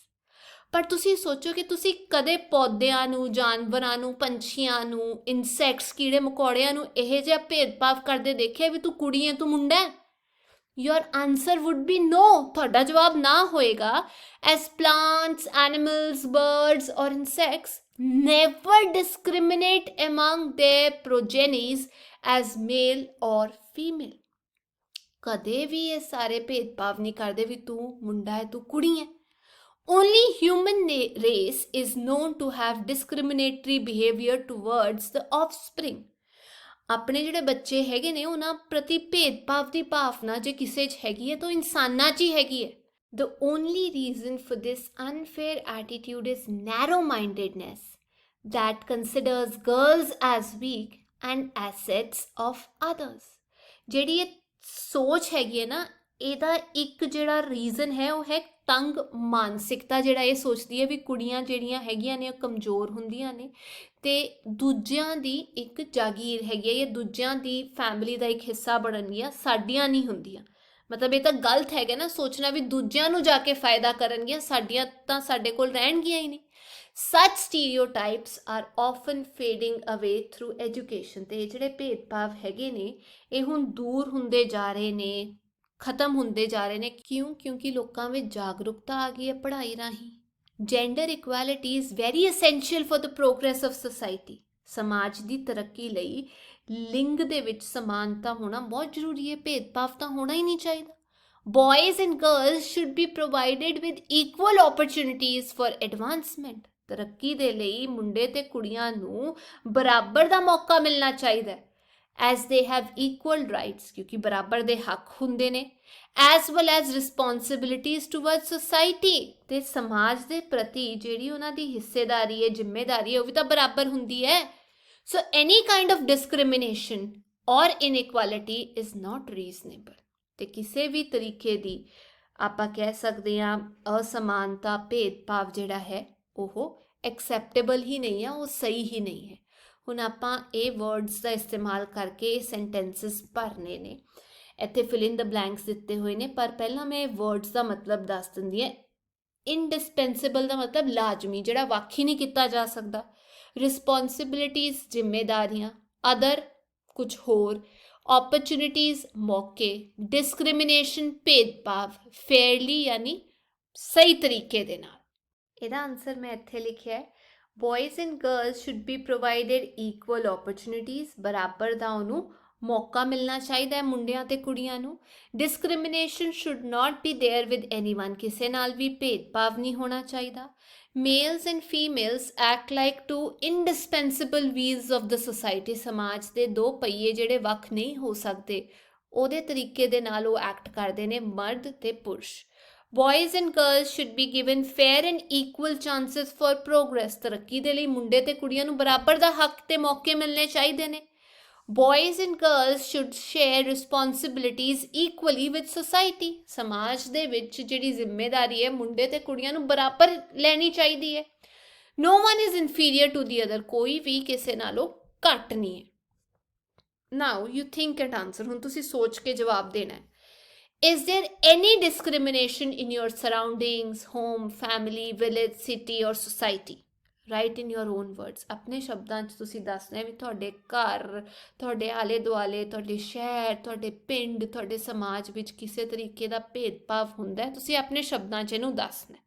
ਪਰ ਤੁਸੀਂ ਸੋਚੋ ਕਿ ਤੁਸੀਂ ਕਦੇ ਪੌਦਿਆਂ ਨੂੰ, ਜਾਨਵਰਾਂ ਨੂੰ, ਪੰਛੀਆਂ ਨੂੰ, ਇਨਸੈਕਟਸ, ਕੀੜੇ ਮਕੌੜਿਆਂ ਨੂੰ ਇਹ ਜਿਹਾ ਭੇਦਭਾਵ ਕਰਦੇ ਦੇਖਿਆ ਵੀ ਤੂੰ ਕੁੜੀ ਹੈ, ਤੂੰ ਮੁੰਡਾ ਹੈ? your answer would be no। ਤੁਹਾਡਾ ਜਵਾਬ ਨਾ ਹੋਏਗਾ। as plants, animals, birds or insects never discriminate among their progenies as male or female। ਕਦੇ ਵੀ ਇਹ ਸਾਰੇ ਭੇਦਭਾਵ ਨਹੀਂ ਕਰਦੇ ਵੀ ਤੂੰ ਮੁੰਡਾ ਹੈ, ਤੂੰ ਕੁੜੀ ਹੈ। only human race is known to have discriminatory behavior towards the offspring। ਆਪਣੇ ਜਿਹੜੇ ਬੱਚੇ ਹੈਗੇ ਨੇ ਉਹਨਾਂ ਪ੍ਰਤੀ ਭੇਦਭਾਵ ਦੀ ਭਾਵਨਾ ਜੇ ਕਿਸੇ 'ਚ ਹੈਗੀ ਹੈ ਤਾਂ ਇਨਸਾਨਾਂ 'ਚ ਹੀ ਹੈਗੀ ਹੈ। the only reason for this unfair attitude is narrow mindedness that considers girls as weak and assets of others। ਜਿਹੜੀ ਇਹ ਸੋਚ ਹੈਗੀ ਹੈ ਨਾ, ਇਹਦਾ ਇੱਕ ਜਿਹੜਾ ਰੀਜ਼ਨ ਹੈ ਉਹ ਹੈ ਤੰਗ ਮਾਨਸਿਕਤਾ। ਜਿਹੜਾ ਇਹ ਸੋਚਦੀ ਹੈ ਵੀ ਕੁੜੀਆਂ ਜਿਹੜੀਆਂ ਹੈਗੀਆਂ ਨੇ ਉਹ ਕਮਜ਼ੋਰ ਹੁੰਦੀਆਂ ਨੇ ਤੇ ਦੂਜਿਆਂ ਦੀ ਇੱਕ ਜਾਗੀਰ ਹੈਗੀ ਹੈ, ਇਹ ਦੂਜਿਆਂ ਦੀ ਫੈਮਿਲੀ ਦਾ ਇੱਕ ਹਿੱਸਾ ਬਣਨਗੀਆਂ, ਸਾਡੀਆਂ ਨਹੀਂ ਹੁੰਦੀਆਂ। ਮਤਲਬ ਇਹ ਤਾਂ ਗਲਤ ਹੈਗਾ ਨਾ ਸੋਚਣਾ ਵੀ ਦੂਜਿਆਂ ਨੂੰ ਜਾ ਕੇ ਫਾਇਦਾ ਕਰਨਗੀਆਂ, ਸਾਡੀਆਂ ਤਾਂ ਸਾਡੇ ਕੋਲ ਰਹਿਣਗੀਆਂ ਹੀ ਨਹੀਂ। Such stereotypes are often fading away through education। ਤੇ ਜਿਹੜੇ ਭੇਦਭਾਵ ਹੈਗੇ ਨੇ ਇਹ ਹੁਣ ਦੂਰ ਹੁੰਦੇ ਜਾ ਰਹੇ ਨੇ, ਖਤਮ ਹੁੰਦੇ ਜਾ ਰਹੇ ਨੇ। ਕਿਉਂ? ਕਿਉਂਕਿ ਲੋਕਾਂ ਵਿੱਚ ਜਾਗਰੂਕਤਾ ਆ ਗਈ ਹੈ ਪੜ੍ਹਾਈ ਰਾਹੀਂ। Gender equality is very essential for the progress of society. ਸਮਾਜ ਦੀ ਤਰੱਕੀ ਲਈ ਲਿੰਗ ਦੇ ਵਿੱਚ ਸਮਾਨਤਾ ਹੋਣਾ ਬਹੁਤ ਜ਼ਰੂਰੀ ਹੈ, ਭੇਦਭਾਵ ਤਾਂ ਹੋਣਾ ਹੀ ਨਹੀਂ ਚਾਹੀਦਾ। Boys and girls should be provided with equal opportunities for advancement। ਤਰੱਕੀ ਦੇ ਲਈ ਮੁੰਡੇ ਤੇ ਕੁੜੀਆਂ ਨੂੰ ਬਰਾਬਰ ਦਾ ਮੌਕਾ ਮਿਲਣਾ ਚਾਹੀਦਾ ਹੈ। as they have equal rights, ਕਿਉਂਕਿ ਬਰਾਬਰ ਦੇ ਹੱਕ ਹੁੰਦੇ ਨੇ, as well as responsibilities towards society। ਤੇ ਸਮਾਜ ਦੇ ਪ੍ਰਤੀ ਜਿਹੜੀ ਉਹਨਾਂ ਦੀ ਹਿੱਸੇਦਾਰੀ ਹੈ, ਜ਼ਿੰਮੇਦਾਰੀ ਹੈ, ਉਹ ਵੀ ਤਾਂ ਬਰਾਬਰ ਹੁੰਦੀ ਹੈ। so any kind of discrimination or inequality is not reasonable। ਤੇ ਕਿਸੇ ਵੀ ਤਰੀਕੇ ਦੀ ਆਪਾਂ ਕਹਿ ਸਕਦੇ ਹਾਂ ਅਸਮਾਨਤਾ, ਭੇਦਭਾਵ ਜਿਹੜਾ ਹੈ ਉਹ ਐਕਸੈਪਟੇਬਲ ਹੀ ਨਹੀਂ ਹੈ, ਉਹ ਸਹੀ ਹੀ ਨਹੀਂ ਹੈ। ਹੁਣ ਆਪਾਂ ਇਹ ਵਰਡਸ ਦਾ ਇਸਤੇਮਾਲ ਕਰਕੇ ਇਹ ਸੈਂਟੈਂਸਸ ਭਰਨੇ ਨੇ। ਇੱਥੇ ਫਿਲ ਇਨ ਦ ਬਲੈਂਕਸ ਦਿੱਤੇ ਹੋਏ ਨੇ, ਪਰ ਪਹਿਲਾਂ ਮੈਂ ਵਰਡਸ ਦਾ ਮਤਲਬ ਦੱਸ ਦਿੰਦੀ ਹਾਂ। ਇੰਡਿਸਪੈਂਸੇਬਲ ਦਾ ਮਤਲਬ ਲਾਜ਼ਮੀ, ਜਿਹੜਾ ਵੱਖ ਹੀ ਨਹੀਂ ਕੀਤਾ ਜਾ ਸਕਦਾ। ਰਿਸਪੌਂਸਿਬਿਲਿਟੀਜ਼ ਜ਼ਿੰਮੇਦਾਰੀਆਂ, ਅਦਰ ਕੁਝ ਹੋਰ, ਓਪਰਚੁਨਿਟੀਜ਼ ਮੌਕੇ, ਡਿਸਕ੍ਰਿਮੀਨੇਸ਼ਨ ਭੇਦਭਾਵ, ਫੇਅਰਲੀ ਯਾਨੀ ਸਹੀ ਤਰੀਕੇ ਦੇ ਨਾਲ। ਇਹਦਾ ਆਨਸਰ ਮੈਂ ਇੱਥੇ ਲਿਖਿਆ ਹੈ, ਬॉयਜ਼ and girls should B provided equal opportunities. ਬਰਾਬਰ ਦਾ ਉਹਨੂੰ ਮੌਕਾ ਮਿਲਣਾ ਚਾਹੀਦਾ ਹੈ ਮੁੰਡਿਆਂ ਤੇ ਕੁੜੀਆਂ ਨੂੰ। Discrimination should not be there with anyone. ਕਿਸੇ ਨਾਲ ਵੀ ਭੇਦਭਾਵ ਨਹੀਂ ਹੋਣਾ ਚਾਹੀਦਾ। Males and females act like two indispensable wheels of the society. ਸਮਾਜ ਦੇ ਦੋ ਪਹੀਏ ਜਿਹੜੇ ਵੱਖ ਨਹੀਂ ਹੋ ਸਕਦੇ, ਉਹਦੇ ਤਰੀਕੇ ਦੇ ਨਾਲ ਉਹ ਐਕਟ ਕਰਦੇ ਨੇ ਮਰਦ ਤੇ ਪੁਰਸ਼। Boys and girls should be given fair and equal chances for progress. ਤਰੱਕੀ ਦੇ ਲਈ ਮੁੰਡੇ ਤੇ ਕੁੜੀਆਂ ਨੂੰ ਬਰਾਬਰ ਦਾ ਹੱਕ ਤੇ ਮੌਕੇ ਮਿਲਣੇ ਚਾਹੀਦੇ ਨੇ। Boys and girls should share responsibilities equally with society. ਸਮਾਜ ਦੇ ਵਿੱਚ ਜਿਹੜੀ ਜ਼ਿੰਮੇਦਾਰੀ ਹੈ ਮੁੰਡੇ ਤੇ ਕੁੜੀਆਂ ਨੂੰ ਬਰਾਬਰ ਲੈਣੀ ਚਾਹੀਦੀ ਹੈ। No one is inferior to the other. ਕੋਈ ਵੀ ਕਿਸੇ ਨਾਲੋਂ ਘੱਟ ਨਹੀਂ ਹੈ। Now you think and answer. ਹੁਣ ਤੁਸੀਂ ਸੋਚ ਕੇ ਜਵਾਬ ਦੇਣਾ ਹੈ। Is there any discrimination in your surroundings, home, family, village, city or society? Write in your own words। ਆਪਣੇ ਸ਼ਬਦਾਂ 'ਚ ਤੁਸੀਂ ਦੱਸਣਾ ਹੈ ਵੀ ਤੁਹਾਡੇ ਘਰ, ਤੁਹਾਡੇ ਆਲੇ ਦੁਆਲੇ, ਤੁਹਾਡੇ ਸ਼ਹਿਰ, ਤੁਹਾਡੇ ਪਿੰਡ, ਤੁਹਾਡੇ ਸਮਾਜ ਵਿੱਚ ਕਿਸੇ ਤਰੀਕੇ ਦਾ ਭੇਦਭਾਵ ਹੁੰਦਾ ਹੈ। ਤੁਸੀਂ ਆਪਣੇ ਸ਼ਬਦਾਂ 'ਚ ਇਹਨੂੰ ਦੱਸਣਾ।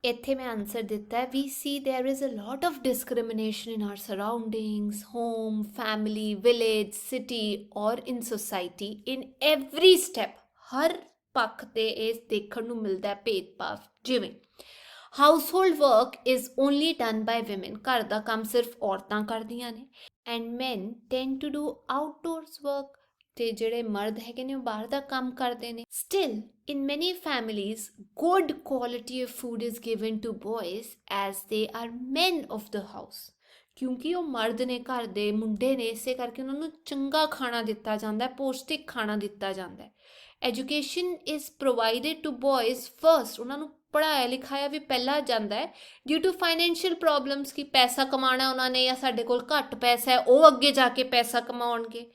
ਇੱਥੇ ਮੈਂ ਆਨਸਰ ਦਿੱਤਾ ਹੈ, we see there is a lot of discrimination in our surroundings, home, family, village, city or in society, in every step। ਹਰ ਪੱਖ ਤੇ ਇਹ ਦੇਖਣ ਨੂੰ ਮਿਲਦਾ ਹੈ ਭੇਦਭਾਵ। ਜਿਵੇਂ household work is only done by women. ਘਰ ਦਾ ਕੰਮ ਸਿਰਫ ਔਰਤਾਂ ਕਰਦੀਆਂ ਨੇ। And man tend to do outdoors work. ਤੇ ਜਿਹੜੇ ਮਰਦ ਹੈਗੇ ਨੇ ਉਹ ਬਾਹਰ ਦਾ ਕੰਮ ਕਰਦੇ ਨੇ। Still in many families good quality of food is given to boys as they are men of the house। ਕਿਉਂਕਿ ਉਹ ਮਰਦ ਨੇ, ਘਰ ਦੇ ਮੁੰਡੇ ਨੇ, ਇਸੇ ਕਰਕੇ ਉਹਨਾਂ ਨੂੰ ਚੰਗਾ ਖਾਣਾ ਦਿੱਤਾ ਜਾਂਦਾ ਹੈ, ਪੌਸ਼ਟਿਕ ਖਾਣਾ ਦਿੱਤਾ ਜਾਂਦਾ ਹੈ। Education is provided to boys first. ਉਹਨਾਂ ਨੂੰ ਪੜ੍ਹਾਇਆ ਲਿਖਾਇਆ ਵੀ ਪਹਿਲਾਂ ਜਾਂਦਾ ਹੈ ਡਿਊ ਟੂ ਫਾਈਨੈਂਸ਼ੀਅਲ ਪ੍ਰੋਬਲਮਸ, ਕਿ ਪੈਸਾ ਕਮਾਉਣਾ ਉਹਨਾਂ ਨੇ ਜਾਂ ਸਾਡੇ ਕੋਲ ਘੱਟ ਪੈਸਾ ਹੈ, ਉਹ ਅੱਗੇ ਜਾ ਕੇ ਪੈਸਾ ਕਮਾਉਣਗੇ।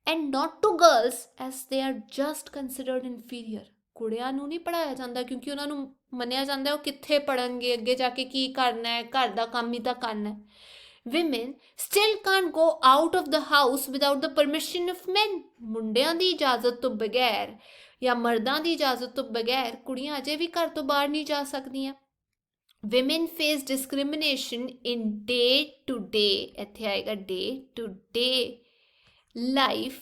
And not to girls as they are just considered inferior. ਕੁੜੀਆਂ ਨੂੰ ਨਹੀਂ ਪੜ੍ਹਾਇਆ ਜਾਂਦਾ ਕਿਉਂਕਿ ਉਹਨਾਂ ਨੂੰ ਮੰਨਿਆ ਜਾਂਦਾ ਉਹ ਕਿੱਥੇ ਪੜ੍ਹਨਗੇ, ਅੱਗੇ ਜਾ ਕੇ ਕੀ ਕਰਨਾ ਹੈ, ਘਰ ਦਾ ਕੰਮ ਹੀ ਤਾਂ ਕਰਨਾ ਹੈ। women still can't go out of the house without the permission of men। ਮੁੰਡਿਆਂ ਦੀ ਇਜਾਜ਼ਤ ਤੋਂ ਬਗੈਰ ਜਾਂ ਮਰਦਾਂ ਦੀ ਇਜਾਜ਼ਤ ਤੋਂ ਬਗੈਰ ਕੁੜੀਆਂ ਅਜੇ ਵੀ ਘਰ ਤੋਂ ਬਾਹਰ ਨਹੀਂ ਜਾ ਸਕਦੀਆਂ। women face discrimination in day to day, ਇੱਥੇ ਆਏਗਾ day to day life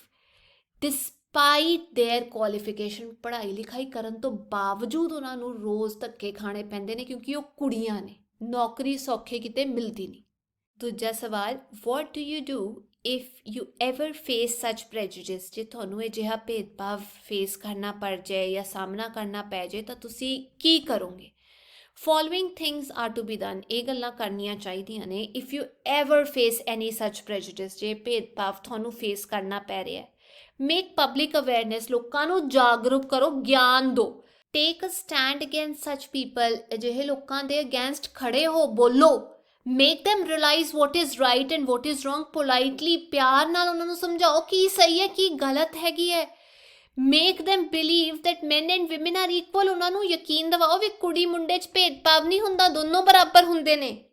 despite their qualification। ਪੜ੍ਹਾਈ ਲਿਖਾਈ ਕਰਨ ਤੋਂ ਬਾਵਜੂਦ ਉਹਨਾਂ ਨੂੰ ਰੋਜ਼ ਧੱਕੇ ਖਾਣੇ ਪੈਂਦੇ ਨੇ ਕਿਉਂਕਿ ਉਹ ਕੁੜੀਆਂ ਨੇ। ਨੌਕਰੀ ਸੌਖੇ ਕਿਤੇ ਮਿਲਦੀ ਨਹੀਂ। ਦੂਜਾ ਸਵਾਲ, what do you do if you ever face such prejudice? ਜੇ ਤੁਹਾਨੂੰ ਅਜਿਹਾ ਭੇਦਭਾਵ ਫੇਸ ਕਰਨਾ ਪੜ ਜਾਏ ਜਾਂ ਸਾਹਮਣਾ ਕਰਨਾ ਪੈ ਜਾਏ ਤਾਂ ਤੁਸੀਂ ਕੀ ਕਰੋਗੇ? following things are to be done। ਇਹ ਗੱਲਾਂ ਕਰਨੀਆਂ ਚਾਹੀਦੀਆਂ ਨੇ। if you ever face any such prejudice, ਜੇ ਭੇਦਭਾਵ ਤੁਹਾਨੂੰ ਫੇਸ ਕਰਨਾ ਪੈ ਰਿਹਾ ਹੈ। Make public awareness. ਲੋਕਾਂ ਨੂੰ ਜਾਗਰੂਕ ਕਰੋ, ਗਿਆਨ ਦਿਓ। ਟੇਕ ਅ ਸਟੈਂਡ ਅਗੇਂਸਟ ਸੱਚ ਪੀਪਲ। ਅਜਿਹੇ ਲੋਕਾਂ ਦੇ ਅਗੇਂਸਟ ਖੜੇ ਹੋ, ਬੋਲੋ। Make them realize what is right and what is wrong। Politely, ਪਿਆਰ ਨਾਲ ਉਹਨਾਂ ਨੂੰ ਸਮਝਾਓ ਕੀ ਸਹੀ ਹੈ ਕੀ ਗਲਤ ਹੈਗੀ ਹੈ। Make them believe that men and women are equal, ਉਹਨਾਂ ਨੂੰ ਯਕੀਨ ਦਿਵਾਓ ਵੀ ਕੁੜੀ ਮੁੰਡੇ 'ਚ ਭੇਦਭਾਵ ਨਹੀਂ ਹੁੰਦਾ, ਦੋਨੋਂ ਬਰਾਬਰ ਹੁੰਦੇ ਨੇ।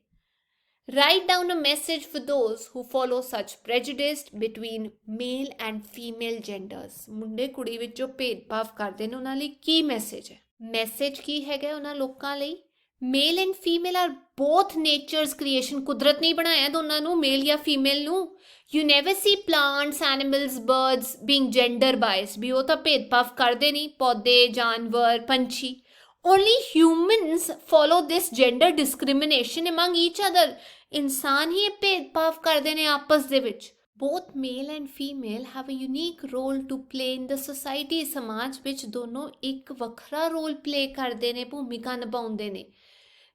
Write down a message for those who follow such prejudice between male and female genders। ਮੁੰਡੇ ਕੁੜੀ ਵਿੱਚ ਜੋ ਭੇਦਭਾਵ ਕਰਦੇ ਨੇ ਉਹਨਾਂ ਲਈ ਕੀ ਮੈਸੇਜ ਹੈ? ਮੈਸੇਜ ਕੀ ਹੈਗਾ ਉਹਨਾਂ ਲੋਕਾਂ ਲਈ? Male and female are both nature's creation, ਕੁਦਰਤ ਨਹੀਂ ਬਣਾਇਆ ਦੋਨਾਂ ਨੂੰ, ਮੇਲ ਜਾਂ ਫੀਮੇਲ ਨੂੰ। You never see plants, animals, birds being gender bias, ਵੀ ਉਹ ਤਾਂ ਭੇਦਭਾਵ ਕਰਦੇ ਨਹੀਂ, ਪੌਦੇ, ਜਾਨਵਰ, ਪੰਛੀ। Only humans follow this gender discrimination among each other। ਇਨਸਾਨ ਹੀ ਇਹ ਭੇਦਭਾਵ ਕਰਦੇ ਨੇ ਆਪਸ ਦੇ ਵਿੱਚ। Both male and female have a unique role to play in the society। ਸਮਾਜ ਵਿੱਚ ਦੋਨੋਂ ਇੱਕ ਵੱਖਰਾ ਰੋਲ ਪਲੇ ਕਰਦੇ ਨੇ, ਭੂਮਿਕਾ ਨਿਭਾਉਂਦੇ ਨੇ।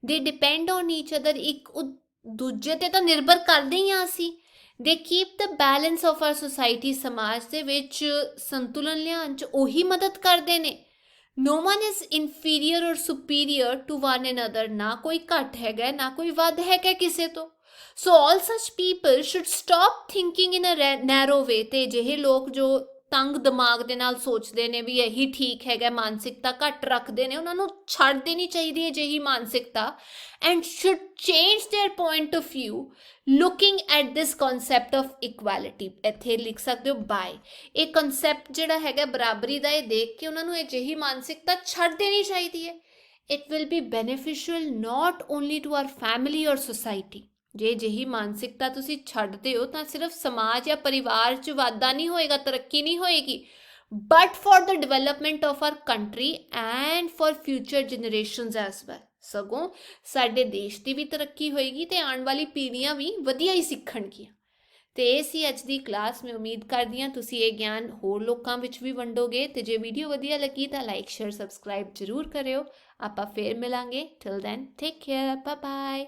They depend on each other, ਇੱਕ ਦੂਜੇ ਤੇ ਤਾਂ ਨਿਰਭਰ ਕਰਦੇ ਹੀ ਹਾਂ ਅਸੀਂ। They keep the balance of our society। ਸਮਾਜ ਦੇ ਵਿੱਚ ਸੰਤੁਲਨ ਲਿਆਉਣ 'ਚ ਉਹੀ ਮਦਦ ਕਰਦੇ ਨੇ। No one is inferior or superior to one another। ਨਾ ਕੋਈ ਘੱਟ ਹੈਗਾ, ਨਾ ਕੋਈ ਵੱਧ ਹੈਗਾ ਕਿਸੇ ਤੋਂ। So all such people should stop thinking in a narrow way। ਤੇ ਅਜਿਹੇ ਲੋਕ ਜੋ ਤੰਗ ਦਿਮਾਗ ਦੇ ਨਾਲ ਸੋਚਦੇ ਨੇ ਵੀ ਇਹੀ ਠੀਕ ਹੈਗਾ, ਮਾਨਸਿਕਤਾ ਘੱਟ ਰੱਖਦੇ ਨੇ, ਉਹਨਾਂ ਨੂੰ ਛੱਡ ਦੇਣੀ ਚਾਹੀਦੀ ਹੈ ਅਜਿਹੀ ਮਾਨਸਿਕਤਾ। and should change their point of view looking at this concept of equality। ਇੱਥੇ ਲਿਖ ਸਕਦੇ ਹੋ ਬਾਏ। ਇਹ ਕਨਸੈਪਟ ਜਿਹੜਾ ਹੈਗਾ ਬਰਾਬਰੀ ਦਾ, ਇਹ ਦੇਖ ਕੇ ਉਹਨਾਂ ਨੂੰ ਅਜਿਹੀ ਮਾਨਸਿਕਤਾ ਛੱਡ ਦੇਣੀ ਚਾਹੀਦੀ ਹੈ। it will be beneficial not only to our family or society। ਜੇ ਅਜਿਹੀ ਮਾਨਸਿਕਤਾ ਤੁਸੀਂ ਛੱਡਦੇ ਹੋ ਤਾਂ ਸਿਰਫ ਸਮਾਜ ਜਾਂ ਪਰਿਵਾਰ 'ਚ ਵਾਧਾ ਨਹੀਂ ਹੋਏਗਾ, ਤਰੱਕੀ ਨਹੀਂ ਹੋਏਗੀ, but for the development of our country and for future generations as well। ਸਗੋਂ ਸਾਡੇ ਦੇਸ਼ ਦੀ ਵੀ ਤਰੱਕੀ ਹੋਏਗੀ ਤੇ ਆਉਣ ਵਾਲੀ ਪੀੜ੍ਹੀਆਂ ਵੀ ਵਧੀਆ ਹੀ ਸਿੱਖਣਗੀਆਂ। ਤੇ ਇਹ ਸੀ ਅੱਜ ਦੀ ਕਲਾਸ। ਮੈਂ ਉਮੀਦ ਕਰਦੀ ਹਾਂ ਤੁਸੀਂ ਇਹ ਗਿਆਨ ਹੋਰ ਲੋਕਾਂ ਵਿੱਚ ਵੀ ਵੰਡੋਗੇ। ਤੇ ਜੇ ਵੀਡੀਓ ਵਧੀਆ ਲੱਗੀ ਤਾਂ ਲਾਈਕ, ਸ਼ੇਅਰ, ਸਬਸਕ੍ਰਾਈਬ ਜ਼ਰੂਰ ਕਰਿਓ। ਆਪਾਂ ਫੇਰ ਮਿਲਾਂਗੇ। Till then take care, bye bye.